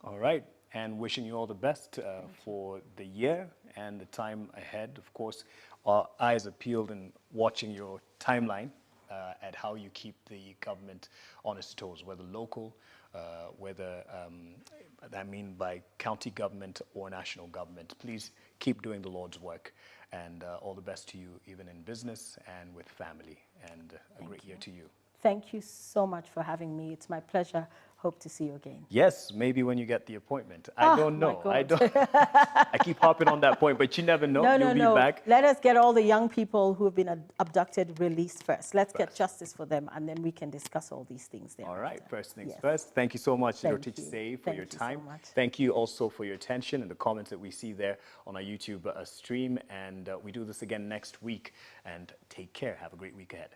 All right, and wishing you all the best for the year and the time ahead. Of course, our eyes are peeled in watching your timeline at how you keep the government on its toes, whether local, whether I mean by county government or national government. Please keep doing the Lord's work, and all the best to you, even in business and with family, and a great year to you. Thank you so much for having me. It's my pleasure. Hope to see you again. Yes, maybe when you get the appointment. I don't know. I don't. I keep hopping on that point, but you never know. You'll be back. Let us get all the young people who have been abducted released first. Let's get justice for them, and then we can discuss all these things there. All right. First things first. Thank you so much, Jerotich Seii, for your time. Thank you also for your attention and the comments that we see there on our YouTube stream. And we do this again next week. And take care. Have a great week ahead.